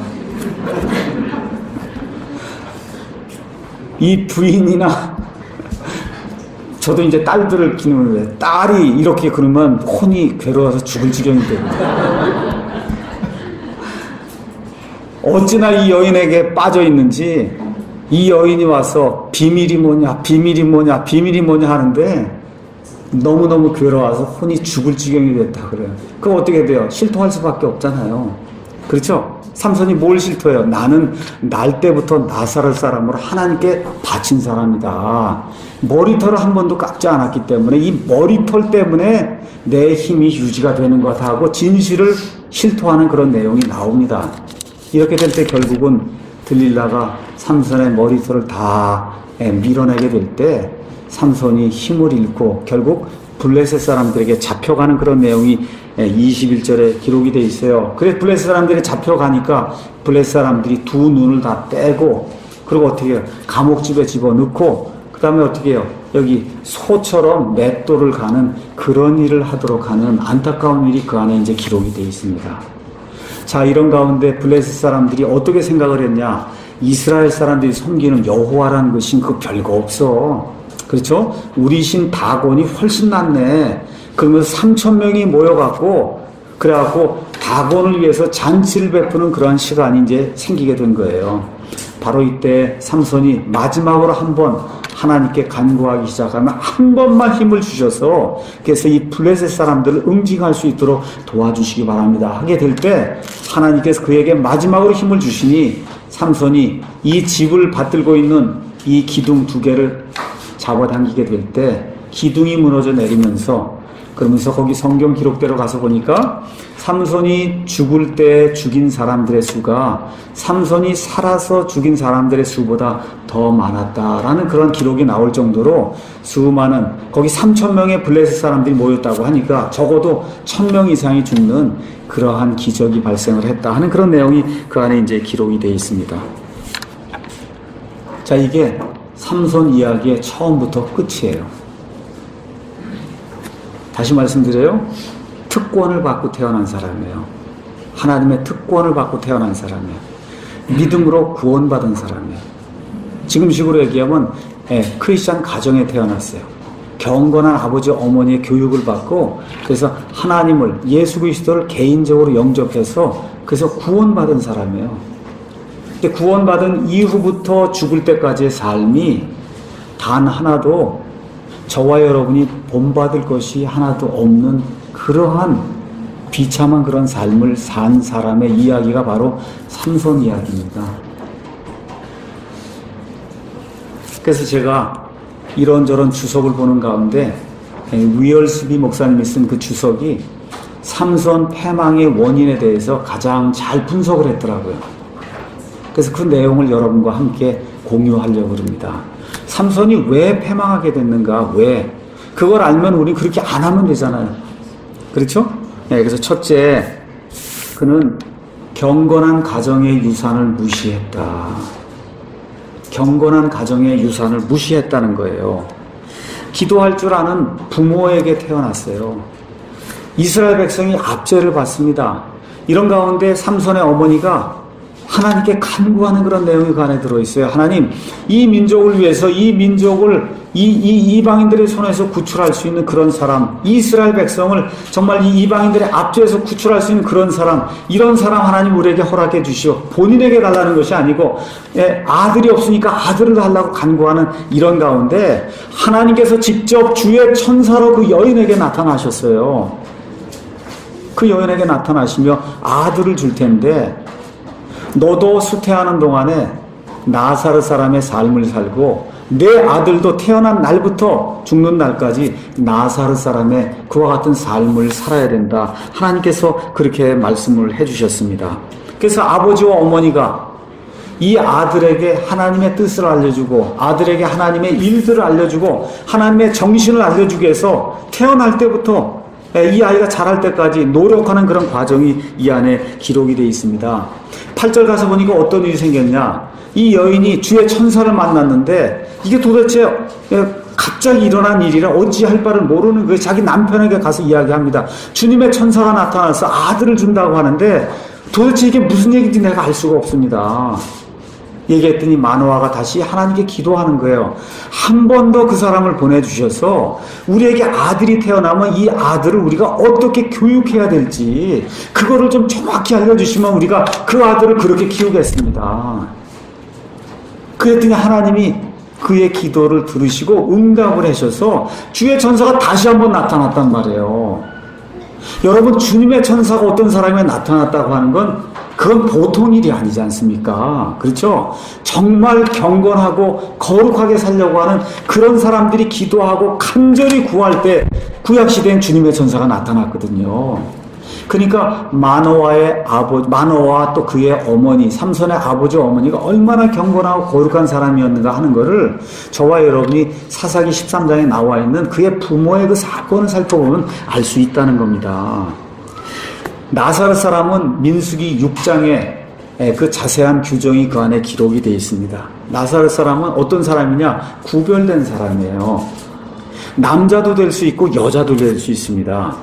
이 부인이나 저도 이제 딸들을 키우는데 딸이 이렇게 그러면 혼이 괴로워서 죽을 지경이 됩니다. 어찌나 이 여인에게 빠져 있는지 이 여인이 와서 비밀이 뭐냐 하는데 너무너무 괴로워서 혼이 죽을 지경이 됐다 그래요. 그럼 어떻게 돼요? 실토할 수밖에 없잖아요. 그렇죠? 삼손이 뭘 실토해요? 나는 날 때부터 나사렛 사람으로 하나님께 바친 사람이다. 머리털을 한 번도 깎지 않았기 때문에 이 머리털 때문에 내 힘이 유지가 되는 것 하고 진실을 실토하는 그런 내용이 나옵니다. 이렇게 될 때 결국은 들릴라가 삼손의 머리털을 다 밀어내게 될 때 삼손이 힘을 잃고 결국 블레셋 사람들에게 잡혀가는 그런 내용이 21절에 기록이 되어 있어요. 그래서 블레셋 사람들이 잡혀가니까 블레셋 사람들이 두 눈을 다 떼고 그리고 어떻게 해요? 감옥집에 집어넣고 그 다음에 어떻게 해요? 여기 소처럼 맷돌을 가는 그런 일을 하도록 하는 안타까운 일이 그 안에 이제 기록이 되어 있습니다. 자, 이런 가운데 블레셋 사람들이 어떻게 생각을 했냐? 이스라엘 사람들이 섬기는 여호와라는 것이 그 별거 없어. 그렇죠? 우리 신 다곤이 훨씬 낫네. 그러면서 3,000명이 모여갖고 그래갖고 다곤을 위해서 잔치를 베푸는 그러한 시간이 이제 생기게 된 거예요. 바로 이때 삼손이 마지막으로 한번 하나님께 간구하기 시작하면 한 번만 힘을 주셔서 그래서 이 블레셋 사람들을 응징할 수 있도록 도와주시기 바랍니다 하게 될 때 하나님께서 그에게 마지막으로 힘을 주시니 삼손이 이 집을 받들고 있는 이 기둥 2개를 잡아당기게 될 때 기둥이 무너져 내리면서 그러면서 거기 성경 기록대로 가서 보니까 삼손이 죽을 때 죽인 사람들의 수가 삼손이 살아서 죽인 사람들의 수보다 더 많았다라는 그런 기록이 나올 정도로 수많은 거기 3,000명의 블레셋 사람들이 모였다고 하니까 적어도 1,000명 이상이 죽는 그러한 기적이 발생을 했다 하는 그런 내용이 그 안에 이제 기록이 되어 있습니다. 자, 이게 삼손 이야기의 처음부터 끝이에요. 다시 말씀드려요. 특권을 받고 태어난 사람이에요. 하나님의 특권을 받고 태어난 사람이에요. 믿음으로 구원받은 사람이에요. 지금식으로 얘기하면 크리스찬 가정에 태어났어요. 경건한 아버지 어머니의 교육을 받고 그래서 하나님을 예수 그리스도를 개인적으로 영접해서 그래서 구원받은 사람이에요. 근데 구원받은 이후부터 죽을 때까지의 삶이 단 하나도 저와 여러분이 본받을 것이 하나도 없는 그러한 비참한 그런 삶을 산 사람의 이야기가 바로 삼손 이야기입니다. 그래서 제가 이런저런 주석을 보는 가운데 위얼스비 목사님이 쓴 그 주석이 삼손 패망의 원인에 대해서 가장 잘 분석을 했더라고요. 그래서 그 내용을 여러분과 함께 공유하려고 합니다. 삼손이 왜 패망하게 됐는가? 왜? 그걸 알면 우리 그렇게 안 하면 되잖아요. 그렇죠? 네, 그래서 첫째, 그는 경건한 가정의 유산을 무시했다. 경건한 가정의 유산을 무시했다는 거예요. 기도할 줄 아는 부모에게 태어났어요. 이스라엘 백성이 압제를 받습니다. 이런 가운데 삼손의 어머니가 하나님께 간구하는 그런 내용이 그 안에 들어있어요. 하나님, 이 민족을 위해서 이 민족을 이방인들의 손에서 구출할 수 있는 그런 사람, 이스라엘 백성을 정말 이 이방인들의 압제에서 구출할 수 있는 그런 사람, 이런 사람 하나님 우리에게 허락해 주시오. 본인에게 달라는 것이 아니고 아들이 없으니까 아들을 달라고 간구하는 이런 가운데 하나님께서 직접 주의 천사로 그 여인에게 나타나셨어요. 그 여인에게 나타나시며 아들을 줄 텐데 너도 수태하는 동안에 나사렛 사람의 삶을 살고 내 아들도 태어난 날부터 죽는 날까지 나사렛 사람의 그와 같은 삶을 살아야 된다. 하나님께서 그렇게 말씀을 해주셨습니다. 그래서 아버지와 어머니가 이 아들에게 하나님의 뜻을 알려주고 아들에게 하나님의 일들을 알려주고 하나님의 정신을 알려주기 위해서 태어날 때부터 이 아이가 자랄 때까지 노력하는 그런 과정이 이 안에 기록이 되어 있습니다. 8절 가서 보니까 어떤 일이 생겼냐. 이 여인이 주의 천사를 만났는데 이게 도대체 갑자기 일어난 일이라 어찌할 바를 모르는 거예요. 자기 남편에게 가서 이야기합니다. 주님의 천사가 나타나서 아들을 준다고 하는데 도대체 이게 무슨 얘기인지 내가 알 수가 없습니다. 얘기했더니 마노아가 다시 하나님께 기도하는 거예요. 한 번 더 그 사람을 보내주셔서 우리에게 아들이 태어나면 이 아들을 우리가 어떻게 교육해야 될지 그거를 좀 정확히 알려주시면 우리가 그 아들을 그렇게 키우겠습니다. 그랬더니 하나님이 그의 기도를 들으시고 응답을 하셔서 주의 천사가 다시 한번 나타났단 말이에요. 여러분, 주님의 천사가 어떤 사람에 나타났다고 하는 건 그건 보통 일이 아니지 않습니까? 그렇죠? 정말 경건하고 거룩하게 살려고 하는 그런 사람들이 기도하고 간절히 구할 때 구약시대엔 주님의 천사가 나타났거든요. 그러니까 마노아와 또 그의 어머니, 삼손의 아버지와 어머니가 얼마나 경건하고 거룩한 사람이었는가 하는 것을 저와 여러분이 사사기 13장에 나와 있는 그의 부모의 그 사건을 살펴보면 알 수 있다는 겁니다. 나사렛 사람은 민수기 6장에 그 자세한 규정이 그 안에 기록이 되어 있습니다. 나사렛 사람은 어떤 사람이냐? 구별된 사람이에요. 남자도 될 수 있고 여자도 될 수 있습니다.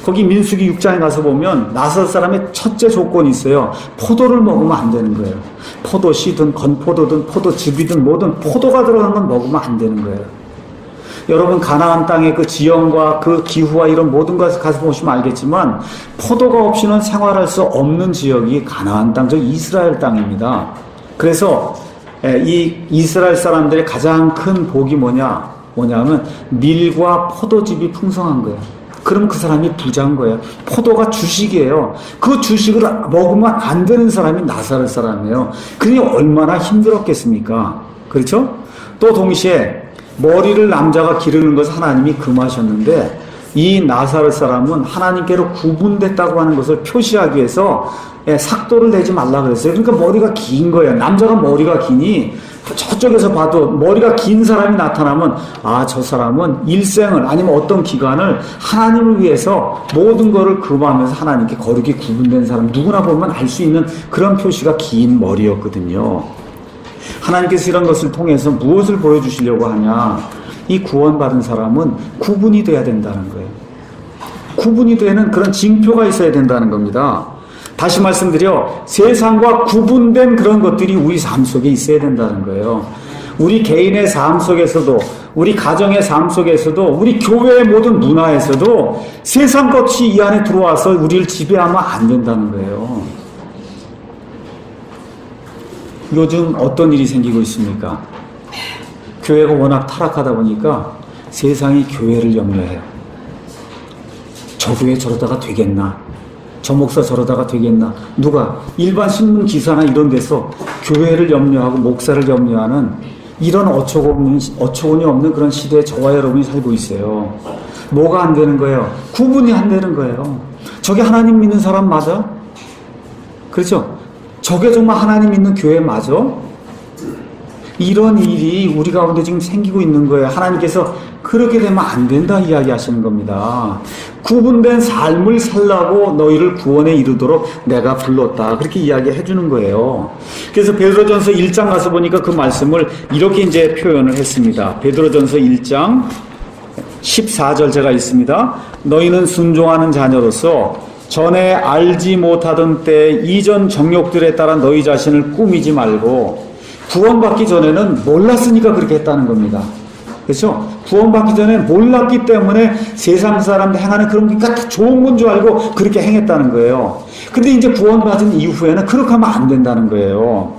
거기 민수기 6장에 가서 보면 나사렛 사람의 첫째 조건이 있어요. 포도를 먹으면 안 되는 거예요. 포도씨든 건포도든 포도즙이든 뭐든 포도가 들어간 건 먹으면 안 되는 거예요. 여러분, 가나안 땅의 그 지형과 그 기후와 이런 모든 것을 가서 보시면 알겠지만 포도가 없이는 생활할 수 없는 지역이 가나안 땅, 즉 이스라엘 땅입니다. 그래서 이 이스라엘 사람들의 가장 큰 복이 뭐냐면 밀과 포도즙이 풍성한 거예요. 그럼 그 사람이 부자인 거예요. 포도가 주식이에요. 그 주식을 먹으면 안 되는 사람이 나사렛 사람이에요. 그게 얼마나 힘들었겠습니까? 그렇죠? 또 동시에 머리를 남자가 기르는 것을 하나님이 금하셨는데 이 나사렛 사람은 하나님께로 구분됐다고 하는 것을 표시하기 위해서 삭도를 내지 말라 그랬어요. 그러니까 머리가 긴 거예요. 남자가 머리가 기니 저쪽에서 봐도 머리가 긴 사람이 나타나면 저 사람은 일생을 아니면 어떤 기간을 하나님을 위해서 모든 것을 금하면서 하나님께 거룩히 구분된 사람, 누구나 보면 알 수 있는 그런 표시가 긴 머리였거든요. 하나님께서 이런 것을 통해서 무엇을 보여주시려고 하냐? 이 구원받은 사람은 구분이 돼야 된다는 거예요. 구분이 되는 그런 징표가 있어야 된다는 겁니다. 다시 말씀드려, 세상과 구분된 그런 것들이 우리 삶 속에 있어야 된다는 거예요. 우리 개인의 삶 속에서도, 우리 가정의 삶 속에서도, 우리 교회의 모든 문화에서도 세상 것이 이 안에 들어와서 우리를 지배하면 안 된다는 거예요. 요즘 어떤 일이 생기고 있습니까? 교회가 워낙 타락하다 보니까 세상이 교회를 염려해요. 저 교회 저러다가 되겠나? 저 목사 저러다가 되겠나? 누가? 일반 신문 기사나 이런 데서 교회를 염려하고 목사를 염려하는 이런 어처구니 없는 그런 시대에 저와 여러분이 살고 있어요. 뭐가 안 되는 거예요? 구분이 안 되는 거예요. 저게 하나님 믿는 사람 맞아? 그렇죠? 저게 정말 하나님 있는 교회 맞아? 이런 일이 우리 가운데 지금 생기고 있는 거예요. 하나님께서 그렇게 되면 안 된다 이야기하시는 겁니다. 구분된 삶을 살라고 너희를 구원에 이르도록 내가 불렀다. 그렇게 이야기해 주는 거예요. 그래서 베드로전서 1장 가서 보니까 그 말씀을 이렇게 이제 표현을 했습니다. 베드로전서 1장 14절 제가 있습니다. 너희는 순종하는 자녀로서 전에 알지 못하던 때 이전 정욕들에 따라 너희 자신을 꾸미지 말고 구원받기 전에는 몰랐으니까 그렇게 했다는 겁니다. 그렇죠? 구원받기 전에 몰랐기 때문에 세상 사람들 행하는 그런 게 다 좋은 건 줄 알고 그렇게 행했다는 거예요. 근데 이제 구원받은 이후에는 그렇게 하면 안 된다는 거예요.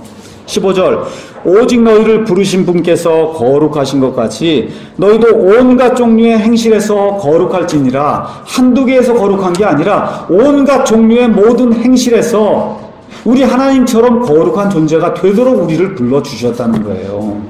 15절 오직 너희를 부르신 분께서 거룩하신 것 같이 너희도 온갖 종류의 행실에서 거룩할지니라. 한두 개에서 거룩한 게 아니라 온갖 종류의 모든 행실에서 우리 하나님처럼 거룩한 존재가 되도록 우리를 불러주셨다는 거예요.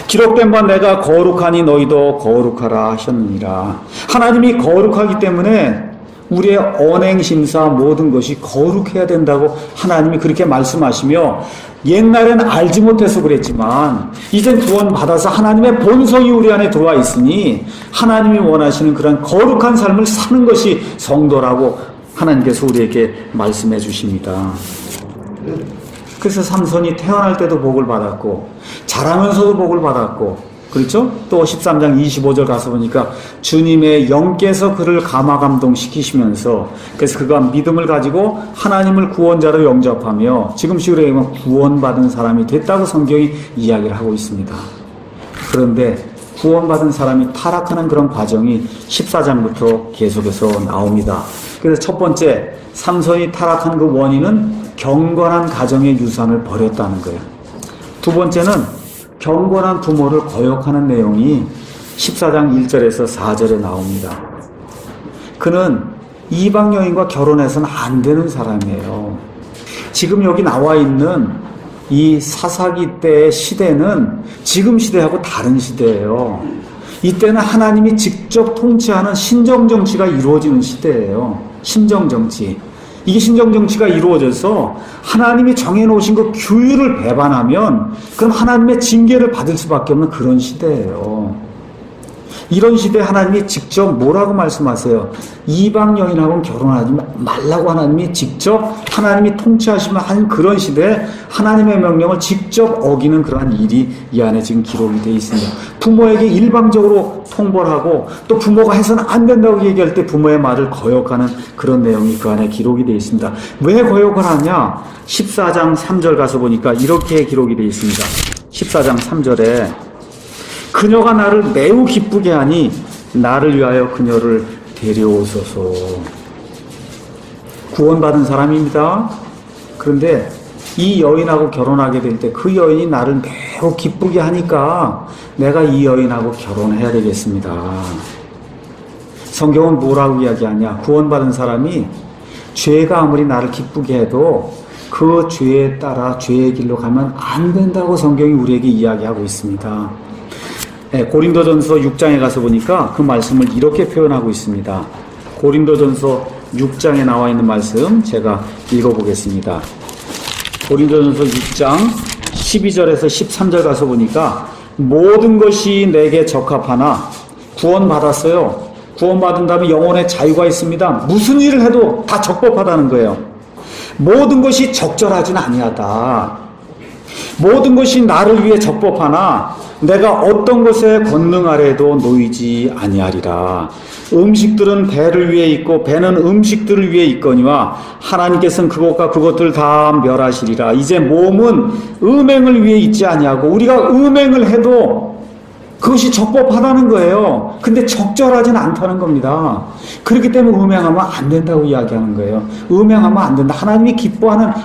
기록된 바 내가 거룩하니 너희도 거룩하라 하셨느니라. 하나님이 거룩하기 때문에 우리의 언행심사 모든 것이 거룩해야 된다고 하나님이 그렇게 말씀하시며, 옛날엔 알지 못해서 그랬지만 이젠 구원받아서 하나님의 본성이 우리 안에 들어와 있으니 하나님이 원하시는 그런 거룩한 삶을 사는 것이 성도라고 하나님께서 우리에게 말씀해 주십니다. 그래서 삼손이 태어날 때도 복을 받았고 자라면서도 복을 받았고, 그렇죠? 또 13장 25절 가서 보니까 주님의 영께서 그를 감화감동시키시면서, 그래서 그가 믿음을 가지고 하나님을 구원자로 영접하며 지금식으로 얘기하면 구원받은 사람이 됐다고 성경이 이야기를 하고 있습니다. 그런데 구원받은 사람이 타락하는 그런 과정이 14장부터 계속해서 나옵니다. 그래서 첫 번째, 삼손이 타락한 그 원인은 경건한 가정의 유산을 버렸다는 거예요. 두 번째는 경건한 부모를 거역하는 내용이 14장 1절에서 4절에 나옵니다. 그는 이방 여인과 결혼해서는 안 되는 사람이에요. 지금 여기 나와 있는 이 사사기 때의 시대는 지금 시대하고 다른 시대예요. 이때는 하나님이 직접 통치하는 신정정치가 이루어지는 시대예요. 신정정치. 이게 신정정치가 이루어져서 하나님이 정해놓으신 그 규율을 배반하면 그럼 하나님의 징계를 받을 수밖에 없는 그런 시대예요. 이런 시대에 하나님이 직접 뭐라고 말씀하세요? 이방 여인하고는 결혼하지 말라고 하나님이 직접, 하나님이 통치하시면 하는 그런 시대에 하나님의 명령을 직접 어기는 그러한 일이 이 안에 지금 기록이 되어 있습니다. 부모에게 일방적으로 통보를 하고 또 부모가 해서는 안 된다고 얘기할 때 부모의 말을 거역하는 그런 내용이 그 안에 기록이 되어 있습니다. 왜 거역을 하냐? 14장 3절 가서 보니까 이렇게 기록이 되어 있습니다. 14장 3절에 그녀가 나를 매우 기쁘게 하니 나를 위하여 그녀를 데려오소서. 구원받은 사람입니다. 그런데 이 여인하고 결혼하게 될 때 그 여인이 나를 매우 기쁘게 하니까 내가 이 여인하고 결혼해야 되겠습니다. 성경은 뭐라고 이야기하냐? 구원받은 사람이 죄가 아무리 나를 기쁘게 해도 그 죄에 따라 죄의 길로 가면 안 된다고 성경이 우리에게 이야기하고 있습니다. 네, 고린도전서 6장에 가서 보니까 그 말씀을 이렇게 표현하고 있습니다. 고린도전서 6장에 나와 있는 말씀 제가 읽어보겠습니다. 고린도전서 6장 12절에서 13절 가서 보니까 모든 것이 내게 적합하나 구원받았어요. 구원받은 다음에 영혼의 자유가 있습니다. 무슨 일을 해도 다 적법하다는 거예요. 모든 것이 적절하진 아니하다. 모든 것이 나를 위해 적법하나 내가 어떤 것에 권능하래도 놓이지 아니하리라. 음식들은 배를 위해 있고 배는 음식들을 위해 있거니와 하나님께서는 그것과 그것들 다 멸하시리라. 이제 몸은 음행을 위해 있지 아니하고 우리가 음행을 해도 그것이 적법하다는 거예요. 근데 적절하진 않다는 겁니다. 그렇기 때문에 음행하면 안 된다고 이야기하는 거예요. 음행하면 안 된다. 하나님이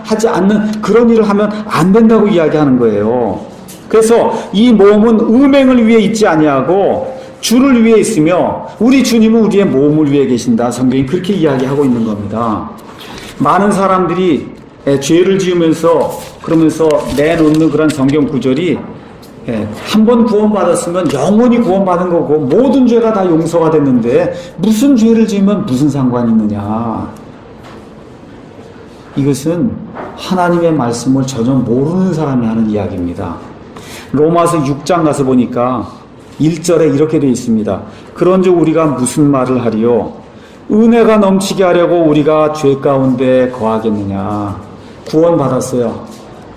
하지 않는 그런 일을 하면 안 된다고 이야기하는 거예요. 그래서 이 몸은 음행을 위해 있지 아니하고 주를 위해 있으며 우리 주님은 우리의 몸을 위해 계신다. 성경이 그렇게 이야기하고 있는 겁니다. 많은 사람들이 죄를 지으면서 그러면서 내놓는 그런 성경 구절이 한 번 구원받았으면 영원히 구원받은 거고 모든 죄가 다 용서가 됐는데 무슨 죄를 지으면 무슨 상관이 있느냐. 이것은 하나님의 말씀을 전혀 모르는 사람이 하는 이야기입니다. 로마서 6장 가서 보니까 1절에 이렇게 되어 있습니다. 그런즉 우리가 무슨 말을 하리요? 은혜가 넘치게 하려고 우리가 죄 가운데 거하겠느냐. 구원받았어요.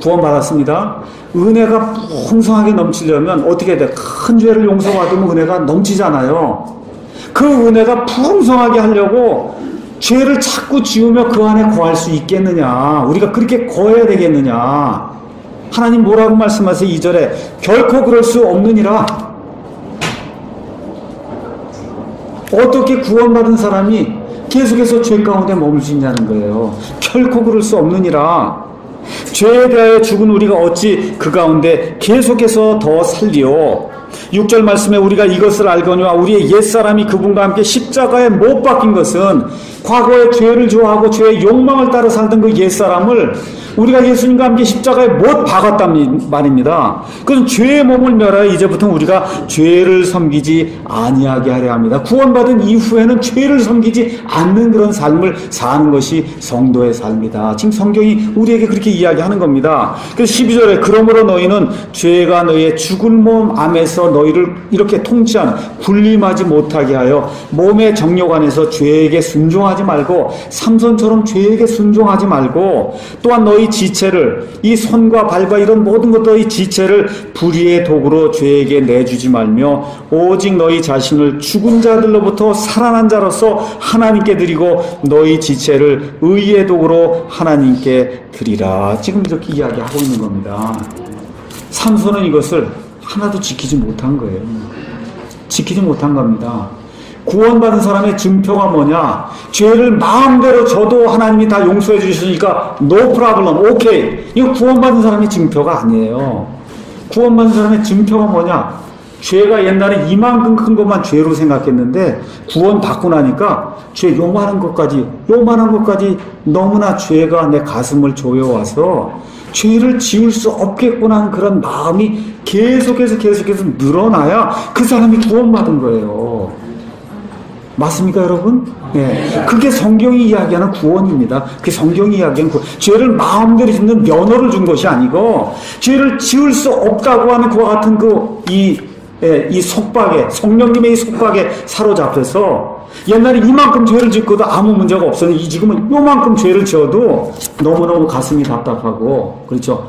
구원받았습니다. 은혜가 풍성하게 넘치려면 어떻게 돼? 큰 죄를 용서받으면 은혜가 넘치잖아요. 그 은혜가 풍성하게 하려고 죄를 자꾸 지으며 그 안에 거할 수 있겠느냐? 우리가 그렇게 거해야 되겠느냐? 하나님 뭐라고 말씀하세요? 2절에 결코 그럴 수 없느니라. 어떻게 구원받은 사람이 계속해서 죄 가운데 머물 수 있냐는 거예요. 결코 그럴 수 없느니라. 죄에 대하여 죽은 우리가 어찌 그 가운데 계속해서 더 살리오. 6절 말씀에 우리가 이것을 알거니와 우리의 옛사람이 그분과 함께 십자가에 못 박힌 것은 과거에 죄를 좋아하고 죄의 욕망을 따라 살던 그 옛사람을 우리가 예수님과 함께 십자가에 못 박았단 말입니다. 그건 죄의 몸을 멸하여 이제부터 우리가 죄를 섬기지 아니하게 하려 합니다. 구원받은 이후에는 죄를 섬기지 않는 그런 삶을 사는 것이 성도의 삶이다. 지금 성경이 우리에게 그렇게 이야기하는 겁니다. 그래서 12절에 그러므로 너희는 죄가 너희의 죽은 몸 안에서 너희를 이렇게 통치하는 군림하지 못하게 하여 몸의 정욕 안에서 죄에게 순종하지 말고 삼손처럼 죄에게 순종하지 말고 또한 너희 지체를 이 손과 발과 이런 모든 것들의 지체를 불의의 도구로 죄에게 내주지 말며 오직 너희 자신을 죽은 자들로부터 살아난 자로서 하나님께 드리고 너희 지체를 의의 도구로 하나님께 드리라. 지금 이렇게 이야기하고 있는 겁니다. 삼손은 이것을 하나도 지키지 못한 거예요. 지키지 못한 겁니다. 구원받은 사람의 증표가 뭐냐? 죄를 마음대로 져도 하나님이 다 용서해 주시니까 no problem, okay. 이거 구원받은 사람의 증표가 아니에요. 구원받은 사람의 증표가 뭐냐? 죄가 옛날에 이만큼 큰 것만 죄로 생각했는데 구원받고 나니까 죄 요만한 것까지 너무나 죄가 내 가슴을 조여와서 죄를 지을 수 없겠구나 하는 그런 마음이 계속해서 늘어나야 그 사람이 구원받은 거예요. 맞습니까, 여러분? 네. 그게 성경이 이야기하는 구원입니다. 그게 성경이 이야기하는 구원. 죄를 마음대로 짓는 면허를 준 것이 아니고, 죄를 지을 수 없다고 하는 그와 같은 이 속박에, 성령님의 이 속박에 사로잡혀서, 옛날에 이만큼 죄를 짓고도 아무 문제가 없었는데, 지금은 요만큼 죄를 지어도 너무너무 가슴이 답답하고, 그렇죠.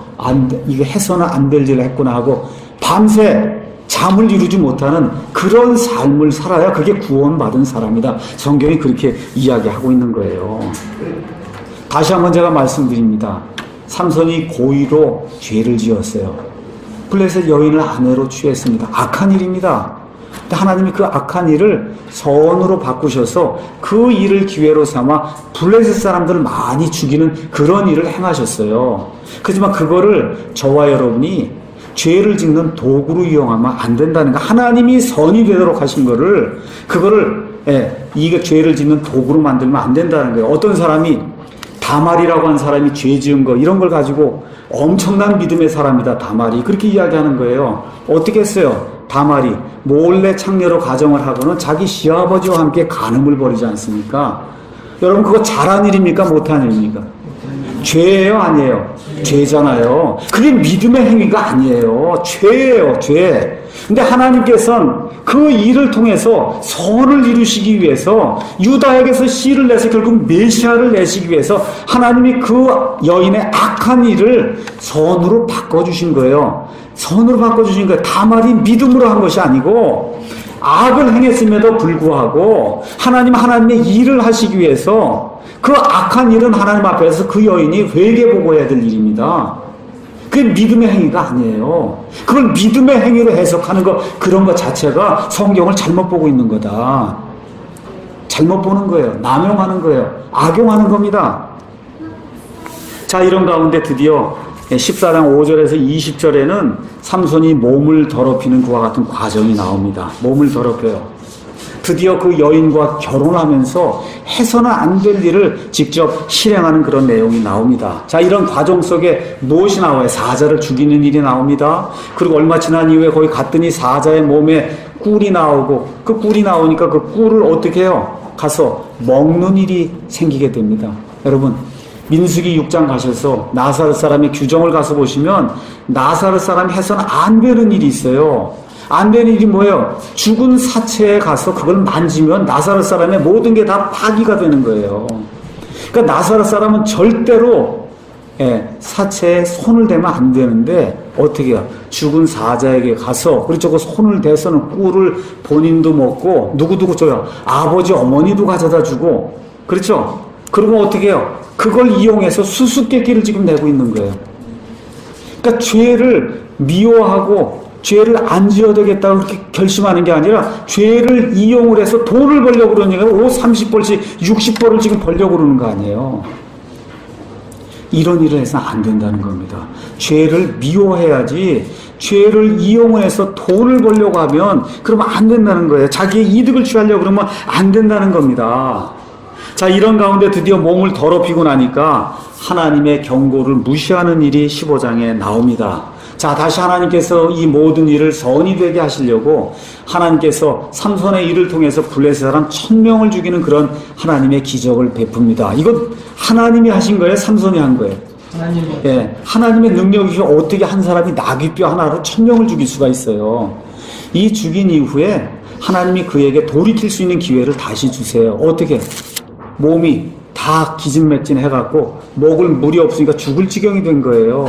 이거 해서는 안 될 일을 했구나 하고, 밤새 잠을 이루지 못하는 그런 삶을 살아야 그게 구원받은 사람이다. 성경이 그렇게 이야기하고 있는 거예요. 다시 한번 제가 말씀드립니다. 삼손이 고의로 죄를 지었어요. 블레셋 여인을 아내로 취했습니다. 악한 일입니다. 근데 하나님이 그 악한 일을 선으로 바꾸셔서 그 일을 기회로 삼아 블레셋 사람들을 많이 죽이는 그런 일을 행하셨어요. 그렇지만 그거를 저와 여러분이 죄를 짓는 도구로 이용하면 안 된다는 거. 하나님이 선이 되도록 하신 이게 죄를 짓는 도구로 만들면 안 된다는 거예요. 어떤 사람이 다말이라고 한 사람이 죄 지은 거 이런 걸 가지고 엄청난 믿음의 사람이다. 다말이 그렇게 이야기하는 거예요. 어떻게 했어요? 다말이 몰래 창녀로 가정을 하고는 자기 시아버지와 함께 간음을 벌이지 않습니까? 여러분 그거 잘한 일입니까? 못한 일입니까? 죄예요? 아니에요? 죄잖아요. 그게 믿음의 행위가 아니에요. 죄예요. 죄. 근데 하나님께서는 그 일을 통해서 선을 이루시기 위해서 유다에게서 씨를 내서 결국 메시아를 내시기 위해서 하나님이 그 여인의 악한 일을 선으로 바꿔주신 거예요. 선으로 바꿔주신 거예요. 다말이 믿음으로 한 것이 아니고 악을 행했음에도 불구하고 하나님의 일을 하시기 위해서 그 악한 일은 하나님 앞에서 그 여인이 회개보고해야 될 일입니다. 그게 믿음의 행위가 아니에요. 그걸 믿음의 행위로 해석하는 그런 것 자체가 성경을 잘못 보고 있는 거다. 잘못 보는 거예요. 남용하는 거예요. 악용하는 겁니다. 자, 이런 가운데 드디어 14장 5절에서 20절에는 삼손이 몸을 더럽히는 그와 같은 과정이 나옵니다. 몸을 더럽혀요. 드디어 그 여인과 결혼하면서 해서는 안 될 일을 직접 실행하는 그런 내용이 나옵니다. 자, 이런 과정 속에 무엇이 나와요? 사자를 죽이는 일이 나옵니다. 그리고 얼마 지난 이후에 거기 갔더니 사자의 몸에 꿀이 나오고 그 꿀이 나오니까 그 꿀을 어떻게 해요? 가서 먹는 일이 생기게 됩니다. 여러분 민수기 6장 가셔서 나사렛 사람의 규정을 가서 보시면 나사렛 사람이 해서는 안 되는 일이 있어요. 안 되는 일이 뭐예요? 죽은 사체에 가서 그걸 만지면 나사렛 사람의 모든 게 다 파기가 되는 거예요. 그러니까 나사렛 사람은 절대로 사체에 손을 대면 안 되는데 어떻게 해요? 죽은 사자에게 가서 그리고 저거 손을 대서는 꿀을 본인도 먹고 누구누구 줘요. 아버지 어머니도 가져다 주고 그렇죠? 그러면 어떻게 해요? 그걸 이용해서 수수께끼를 지금 내고 있는 거예요. 그러니까 죄를 미워하고 죄를 안 지어야 되겠다고 그렇게 결심하는 게 아니라 죄를 이용을 해서 돈을 벌려고 그러니까 옷 30벌씩 60벌을 지금 벌려고 그러는 거 아니에요. 이런 일을 해서는 안 된다는 겁니다. 죄를 미워해야지 죄를 이용해서 돈을 벌려고 하면 그러면 안 된다는 거예요. 자기의 이득을 취하려고 그러면 안 된다는 겁니다. 자, 이런 가운데 드디어 몸을 더럽히고 나니까 하나님의 경고를 무시하는 일이 15장에 나옵니다. 자, 다시 하나님께서 이 모든 일을 선이 되게 하시려고 하나님께서 삼손의 일을 통해서 블레셋 사람 1000명을 죽이는 그런 하나님의 기적을 베풉니다. 이건 하나님이 하신 거예요? 삼손이 한 거예요? 예, 하나님의 능력이 어떻게 한 사람이 나귀뼈 하나로 1000명을 죽일 수가 있어요? 이 죽인 이후에 하나님이 그에게 돌이킬 수 있는 기회를 다시 주세요. 어떻게? 몸이 다 기진맥진 해갖고 먹을 물이 없으니까 죽을 지경이 된 거예요.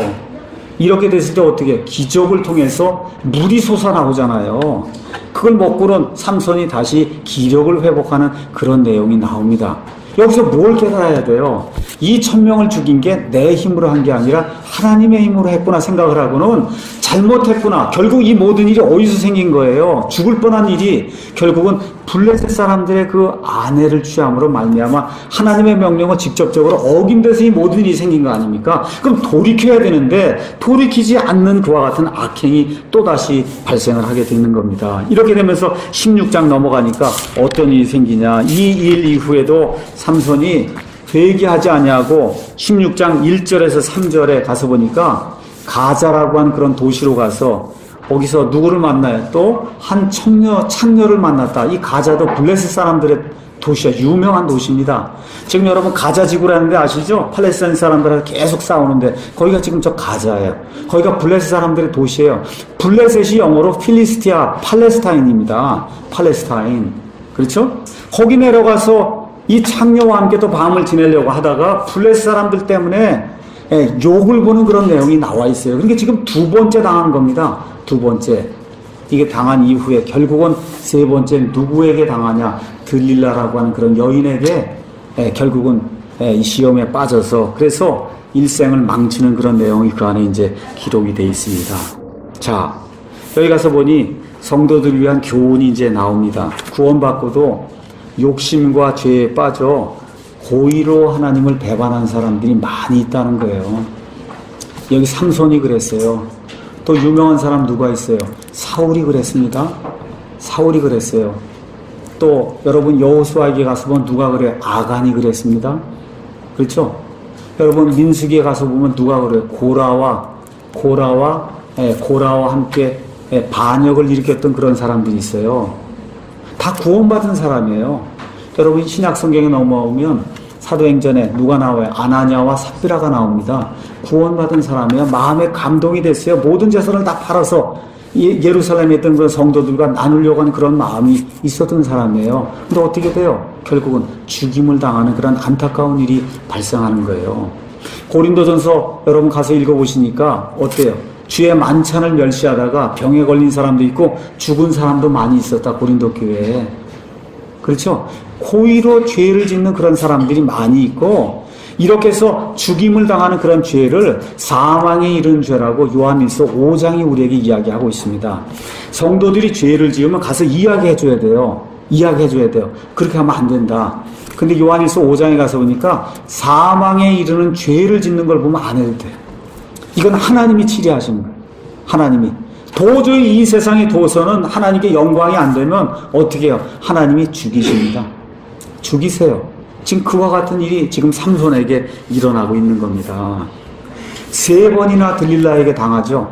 이렇게 됐을 때 어떻게? 기적을 통해서 물이 솟아나오잖아요. 그걸 먹고는 삼손이 다시 기력을 회복하는 그런 내용이 나옵니다. 여기서 뭘 깨달아야 돼요? 이 1000명을 죽인 게 내 힘으로 한 게 아니라 하나님의 힘으로 했구나 생각을 하고는 잘못했구나. 결국 이 모든 일이 어디서 생긴 거예요? 죽을 뻔한 일이 결국은 블레셋 사람들의 그 아내를 취함으로 말미암아 하나님의 명령을 직접적으로 어긴 데서 이 모든 일이 생긴 거 아닙니까? 그럼 돌이켜야 되는데 돌이키지 않는 그와 같은 악행이 또다시 발생을 하게 되는 겁니다. 이렇게 되면서 16장 넘어가니까 어떤 일이 생기냐. 이 일 이후에도 삼손이 회개하지 아니하고 16장 1절에서 3절에 가서 보니까 가자라고 한 그런 도시로 가서 거기서 누구를 만나요? 또 한 창녀를 만났다. 이 가자도 블레셋 사람들의 도시야. 유명한 도시입니다. 지금 여러분 가자 지구라는 데 아시죠? 팔레스타인 사람들하고 계속 싸우는데 거기가 지금 저 가자예요. 거기가 블레셋 사람들의 도시예요. 블레셋이 영어로 필리스티아, 팔레스타인입니다. 팔레스타인. 그렇죠? 거기 내려가서 이 창녀와 함께 또 밤을 지내려고 하다가 블레셋 사람들 때문에 욕을 보는 그런 내용이 나와 있어요. 그러니까 지금 두 번째 당한 겁니다. 두 번째. 이게 당한 이후에 결국은 세 번째 누구에게 당하냐. 들릴라라고 하는 그런 여인에게 결국은 이 시험에 빠져서 그래서 일생을 망치는 그런 내용이 그 안에 이제 기록이 되어 있습니다. 자, 여기 가서 보니 성도들을 위한 교훈이 이제 나옵니다. 구원받고도 욕심과 죄에 빠져 고의로 하나님을 배반한 사람들이 많이 있다는 거예요. 여기 삼손이 그랬어요. 또 유명한 사람 누가 있어요? 사울이 그랬습니다. 사울이 그랬어요. 또 여러분 여호수아에게 가서 보면 누가 그래요? 아간이 그랬습니다. 그렇죠? 여러분 민수기에 가서 보면 누가 그래요? 고라와 함께 반역을 일으켰던 그런 사람들이 있어요. 다 구원받은 사람이에요. 여러분 신약 성경에 넘어오면 사도행전에 누가 나와요? 아나니아와 삽비라가 나옵니다. 구원받은 사람이에요. 마음에 감동이 됐어요. 모든 재산을 다 팔아서 예루살렘에 있던 그런 성도들과 나누려고 하는 그런 마음이 있었던 사람이에요. 근데 어떻게 돼요? 결국은 죽임을 당하는 그런 안타까운 일이 발생하는 거예요. 고린도전서 여러분 가서 읽어보시니까 어때요? 주의 만찬을 멸시하다가 병에 걸린 사람도 있고 죽은 사람도 많이 있었다. 고린도 교회에. 그렇죠? 고의로 죄를 짓는 그런 사람들이 많이 있고 이렇게 해서 죽임을 당하는 그런 죄를 사망에 이르는 죄라고 요한일서 5장이 우리에게 이야기하고 있습니다. 성도들이 죄를 지으면 가서 이야기해줘야 돼요. 이야기해줘야 돼요. 그렇게 하면 안 된다. 근데 요한일서 5장에 가서 보니까 사망에 이르는 죄를 짓는 걸 보면 안 해도 돼요. 이건 하나님이 치리하시는 거예요. 하나님이. 도저히 이 세상에 둬서는 하나님께 영광이 안 되면 어떻게 해요? 하나님이 죽이십니다. 죽이세요. 지금 그와 같은 일이 지금 삼손에게 일어나고 있는 겁니다. 3번이나 들릴라에게 당하죠.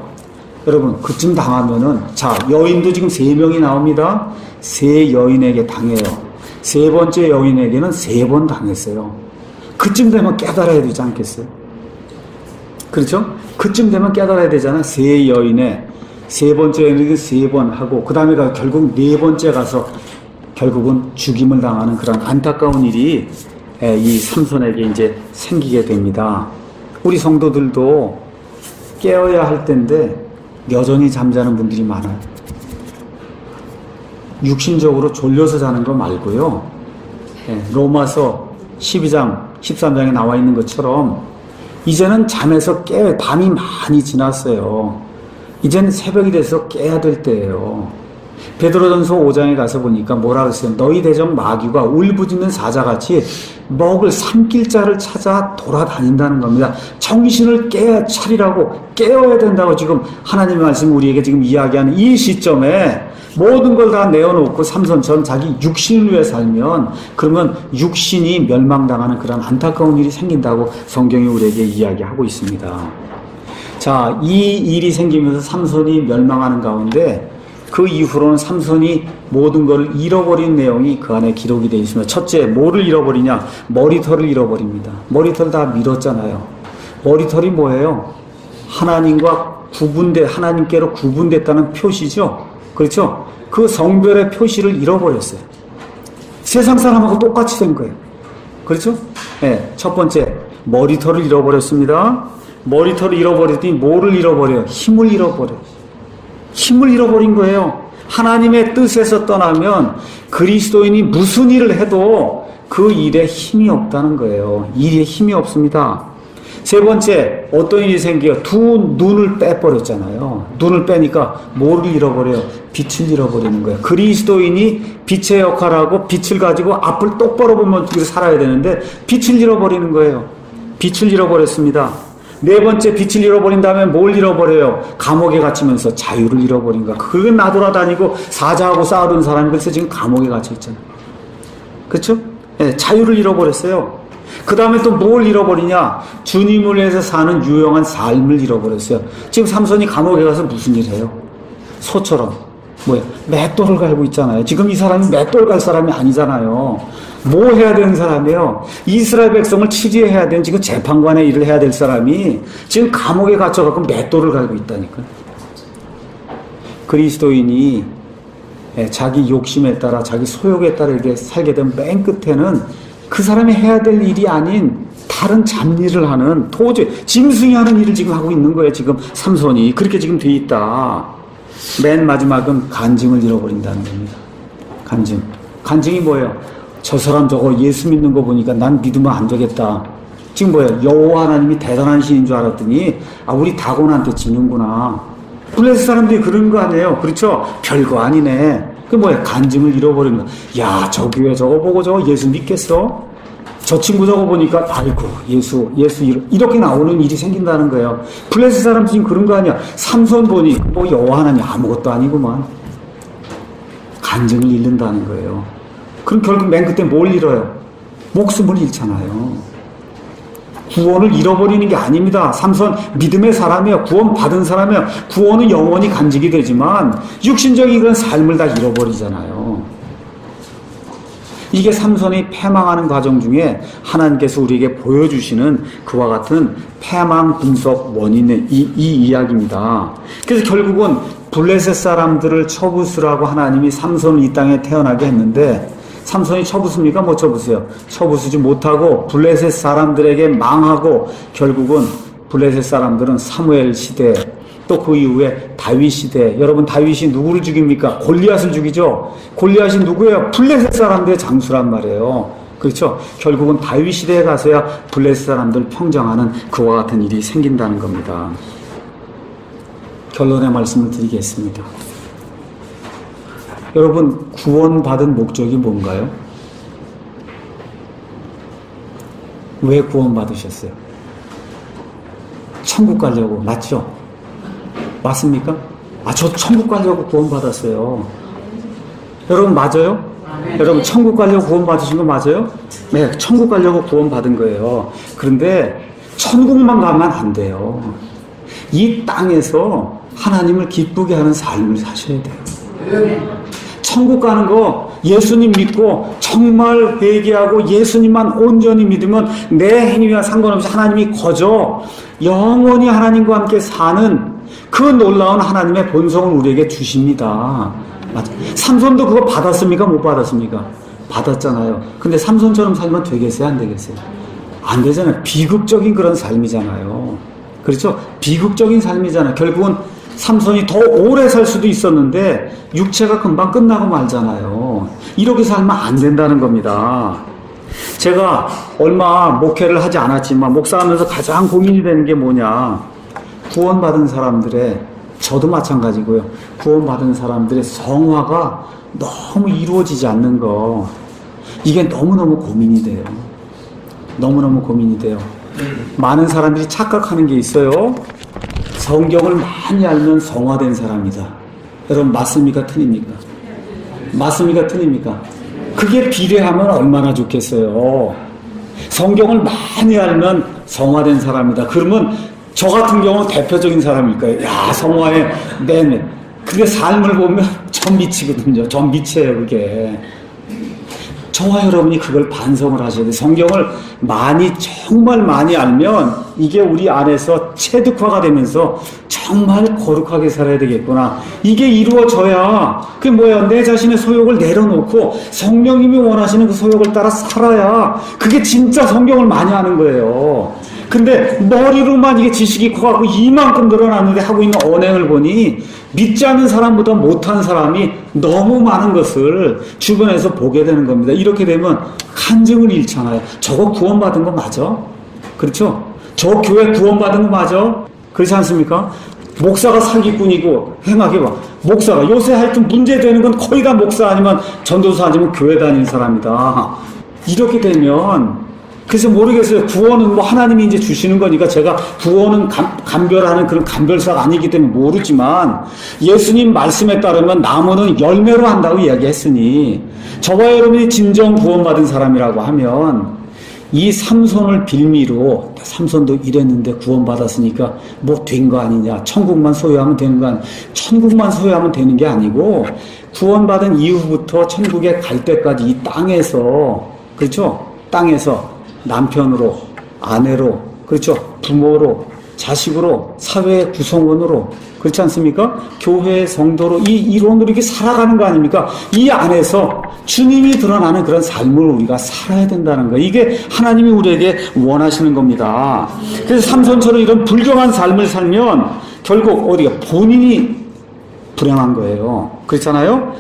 여러분 그쯤 당하면은 자 여인도 지금 3명이 나옵니다. 3 여인에게 당해요. 3번째 여인에게는 3번 당했어요. 그쯤 되면 깨달아야 되지 않겠어요? 그렇죠? 그쯤 되면 깨달아야 되잖아요. 3 여인에 3번째 여인에게 3번 하고 그 다음에 결국 4번째 가서 결국은 죽임을 당하는 그런 안타까운 일이 이 삼손에게 이제 생기게 됩니다. 우리 성도들도 깨어야 할 때인데 여전히 잠자는 분들이 많아요. 육신적으로 졸려서 자는 거 말고요. 로마서 12장, 13장에 나와 있는 것처럼 이제는 잠에서 깨 밤이 많이 지났어요. 이제는 새벽이 돼서 깨야 될 때예요. 베드로전서 5장에 가서 보니까 뭐라 그랬어요? 너희 대적 마귀가 울부짖는 사자같이 먹을 삼킬 자를 찾아 돌아다닌다는 겁니다. 정신을 차리라고 깨어야 된다고 지금 하나님의 말씀 우리에게 지금 이야기하는 이 시점에 모든 걸 다 내어놓고 삼손처럼 자기 육신을 위해 살면 그러면 육신이 멸망당하는 그런 안타까운 일이 생긴다고 성경이 우리에게 이야기하고 있습니다. 자, 이 일이 생기면서 삼손이 멸망하는 가운데 그 이후로는 삼손이 모든 것을 잃어버린 내용이 그 안에 기록이 되어 있습니다. 첫째, 뭐를 잃어버리냐? 머리털을 잃어버립니다. 머리털 다 밀었잖아요. 머리털이 뭐예요? 하나님께로 구분됐다는 표시죠. 그렇죠? 그 성별의 표시를 잃어버렸어요. 세상 사람하고 똑같이 된 거예요. 그렇죠? 네, 첫 번째, 머리털을 잃어버렸습니다. 머리털을 잃어버렸더니 뭐를 잃어버려요? 힘을 잃어버려요. 힘을 잃어버린 거예요. 하나님의 뜻에서 떠나면 그리스도인이 무슨 일을 해도 그 일에 힘이 없다는 거예요. 일에 힘이 없습니다. 세 번째, 어떤 일이 생겨요? 두 눈을 빼버렸잖아요. 눈을 빼니까 뭐를 잃어버려요? 빛을 잃어버리는 거예요. 그리스도인이 빛의 역할하고 빛을 가지고 앞을 똑바로 보면 살아야 되는데 빛을 잃어버리는 거예요. 빛을 잃어버렸습니다. 네 번째, 빛을 잃어버린 다음에 뭘 잃어버려요? 감옥에 갇히면서 자유를 잃어버린 거야. 그건 나돌아다니고 사자하고 싸우던 사람이 글쎄 지금 감옥에 갇혀 있잖아요. 그렇죠? 네, 자유를 잃어버렸어요. 그 다음에 또 뭘 잃어버리냐? 주님을 위해서 사는 유용한 삶을 잃어버렸어요. 지금 삼손이 감옥에 가서 무슨 일 해요? 소처럼 맷돌을 갈고 있잖아요. 지금 이 사람이 맷돌 갈 사람이 아니잖아요. 뭐 해야 되는 사람이에요? 이스라엘 백성을 치리해야 되는 지금 재판관의 일을 해야 될 사람이 지금 감옥에 갇혀갖고 맷돌을 갈고 있다니까요. 그리스도인이 자기 욕심에 따라 자기 소욕에 따라 이렇게 살게 되면 맨 끝에는 그 사람이 해야 될 일이 아닌 다른 잡일을 하는 도저히 짐승이 하는 일을 지금 하고 있는 거예요. 지금 삼손이 그렇게 지금 돼 있다. 맨 마지막은 간증을 잃어버린다는 겁니다. 간증이 뭐예요? 저 사람 저거 예수 믿는 거 보니까 난 믿으면 안 되겠다. 지금 뭐예요? 여호와 하나님이 대단한 신인 줄 알았더니 우리 다곤한테 지는구나. 블레셋 사람들이 그런 거 아니에요? 그렇죠? 별거 아니네. 그 뭐예요? 간증을 잃어버리는 거. 야, 저 교회 저거 보고 저거 예수 믿겠어? 저 친구 저거 보니까 아이고 예수 이렇게 나오는 일이 생긴다는 거예요. 블레셋 사람 지금 그런 거 아니야? 삼손 보니 여호와 하나님 아무것도 아니구만. 간증을 잃는다는 거예요. 그럼 결국 맨 끝에 뭘 잃어요? 목숨을 잃잖아요. 구원을 잃어버리는 게 아닙니다. 삼손 믿음의 사람이에요. 구원 받은 사람이에요. 구원은 영원히 간직이 되지만 육신적인 그런 삶을 다 잃어버리잖아요. 이게 삼손이 패망하는 과정 중에 하나님께서 우리에게 보여주시는 그와 같은 패망 분석 원인의 이 이야기입니다. 그래서 결국은 블레셋 사람들을 처부수라고 하나님이 삼손을 이 땅에 태어나게 했는데 삼손이 처부습니까? 못 처부수요. 처부수지 못하고 블레셋 사람들에게 망하고 결국은 블레셋 사람들은 사무엘 시대 또 그 이후에 다윗 시대. 여러분 다윗이 누구를 죽입니까? 골리앗을 죽이죠. 골리앗이 누구예요? 블레셋 사람들의 장수란 말이에요. 그렇죠? 결국은 다윗 시대에 가서야 블레셋 사람들 평정하는 그와 같은 일이 생긴다는 겁니다. 결론의 말씀을 드리겠습니다. 여러분 구원받은 목적이 뭔가요? 왜 구원받으셨어요? 천국 가려고. 맞죠? 맞습니까? 저 천국 가려고 구원받았어요. 여러분 맞아요? 여러분 천국 가려고 구원받으신 거 맞아요? 네, 천국 가려고 구원받은 거예요. 그런데 천국만 가면 안 돼요. 이 땅에서 하나님을 기쁘게 하는 삶을 사셔야 돼요. 천국 가는 거 예수님 믿고 정말 회개하고 예수님만 온전히 믿으면 내 행위와 상관없이 하나님이 거저 영원히 하나님과 함께 사는 그 놀라운 하나님의 본성을 우리에게 주십니다. 맞아. 삼손도 그거 받았습니까? 못 받았습니까? 받았잖아요. 근데 삼손처럼 살면 되겠어요? 안 되겠어요? 안 되잖아요. 비극적인 그런 삶이잖아요. 그렇죠? 비극적인 삶이잖아요. 결국은 삼손이 더 오래 살 수도 있었는데 육체가 금방 끝나고 말잖아요. 이렇게 살면 안 된다는 겁니다. 제가 얼마 목회를 하지 않았지만 목사하면서 가장 고민이 되는 게 뭐냐. 구원받은 사람들의, 저도 마찬가지고요. 구원받은 사람들의 성화가 너무 이루어지지 않는 거. 이게 너무너무 고민이 돼요. 너무너무 고민이 돼요. 많은 사람들이 착각하는 게 있어요. 성경을 많이 알면 성화된 사람이다. 여러분 맞습니까? 틀립니까? 맞습니까? 틀립니까? 그게 비례하면 얼마나 좋겠어요. 성경을 많이 알면 성화된 사람이다. 그러면 저 같은 경우는 대표적인 사람일까요? 야, 성화에 네네. 근데 삶을 보면 전 미치거든요. 전 미쳐요, 그게. 저와 여러분이 그걸 반성을 하셔야 돼요. 성경을 많이, 정말 많이 알면 이게 우리 안에서 체득화가 되면서 정말 거룩하게 살아야 되겠구나. 이게 이루어져야, 그게 뭐예요? 내 자신의 소욕을 내려놓고 성령님이 원하시는 그 소욕을 따라 살아야 그게 진짜 성경을 많이 하는 거예요. 근데 머리로만 이게 지식이 커갖고 이만큼 늘어났는데 하고 있는 언행을 보니 믿지 않는 사람보다 못한 사람이 너무 많은 것을 주변에서 보게 되는 겁니다. 이렇게 되면 간증을 잃잖아요. 저거 구원받은 거 맞아? 그렇죠? 저 교회 구원받은 거 맞아? 그렇지 않습니까? 목사가 사기꾼이고 행하게봐. 목사가 요새 하여튼 문제되는 건 거의 다 목사 아니면 전도사 아니면 교회 다니는 사람이다. 이렇게 되면 그래서 모르겠어요. 구원은 뭐 하나님이 이제 주시는 거니까 제가 구원은 감별하는 그런 감별사가 아니기 때문에 모르지만 예수님 말씀에 따르면 나무는 열매로 한다고 이야기했으니 저와 여러분이 진정 구원받은 사람이라고 하면 이 삼손을 빌미로 삼손도 이랬는데 구원받았으니까 뭐 된 거 아니냐. 천국만 소유하면 되는 거 아니냐. 천국만 소유하면 되는 게 아니고 구원받은 이후부터 천국에 갈 때까지 이 땅에서 그렇죠? 땅에서 남편으로, 아내로, 그렇죠? 부모로, 자식으로, 사회의 구성원으로, 그렇지 않습니까? 교회의 성도로, 이 이론으로 이렇게 살아가는 거 아닙니까? 이 안에서 주님이 드러나는 그런 삶을 우리가 살아야 된다는 거. 이게 하나님이 우리에게 원하시는 겁니다. 그래서 삼손처럼 이런 불경한 삶을 살면 결국 어디가 본인이 불행한 거예요. 그렇잖아요?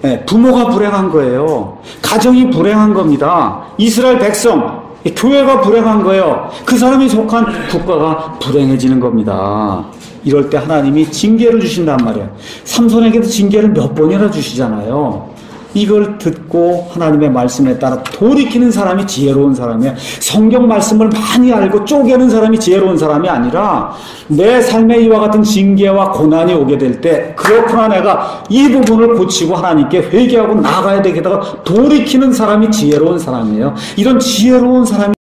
네, 부모가 불행한 거예요. 가정이 불행한 겁니다. 이스라엘 백성, 교회가 불행한 거예요. 그 사람이 속한 국가가 불행해지는 겁니다. 이럴 때 하나님이 징계를 주신단 말이에요. 삼손에게도 징계를 몇 번이나 주시잖아요. 이걸 듣고 하나님의 말씀에 따라 돌이키는 사람이 지혜로운 사람이에요. 성경 말씀을 많이 알고 쪼개는 사람이 지혜로운 사람이 아니라 내 삶에 이와 같은 징계와 고난이 오게 될 때 그렇구나 내가 이 부분을 고치고 하나님께 회개하고 나아가야 되겠다가 돌이키는 사람이 지혜로운 사람이에요. 이런 지혜로운 사람이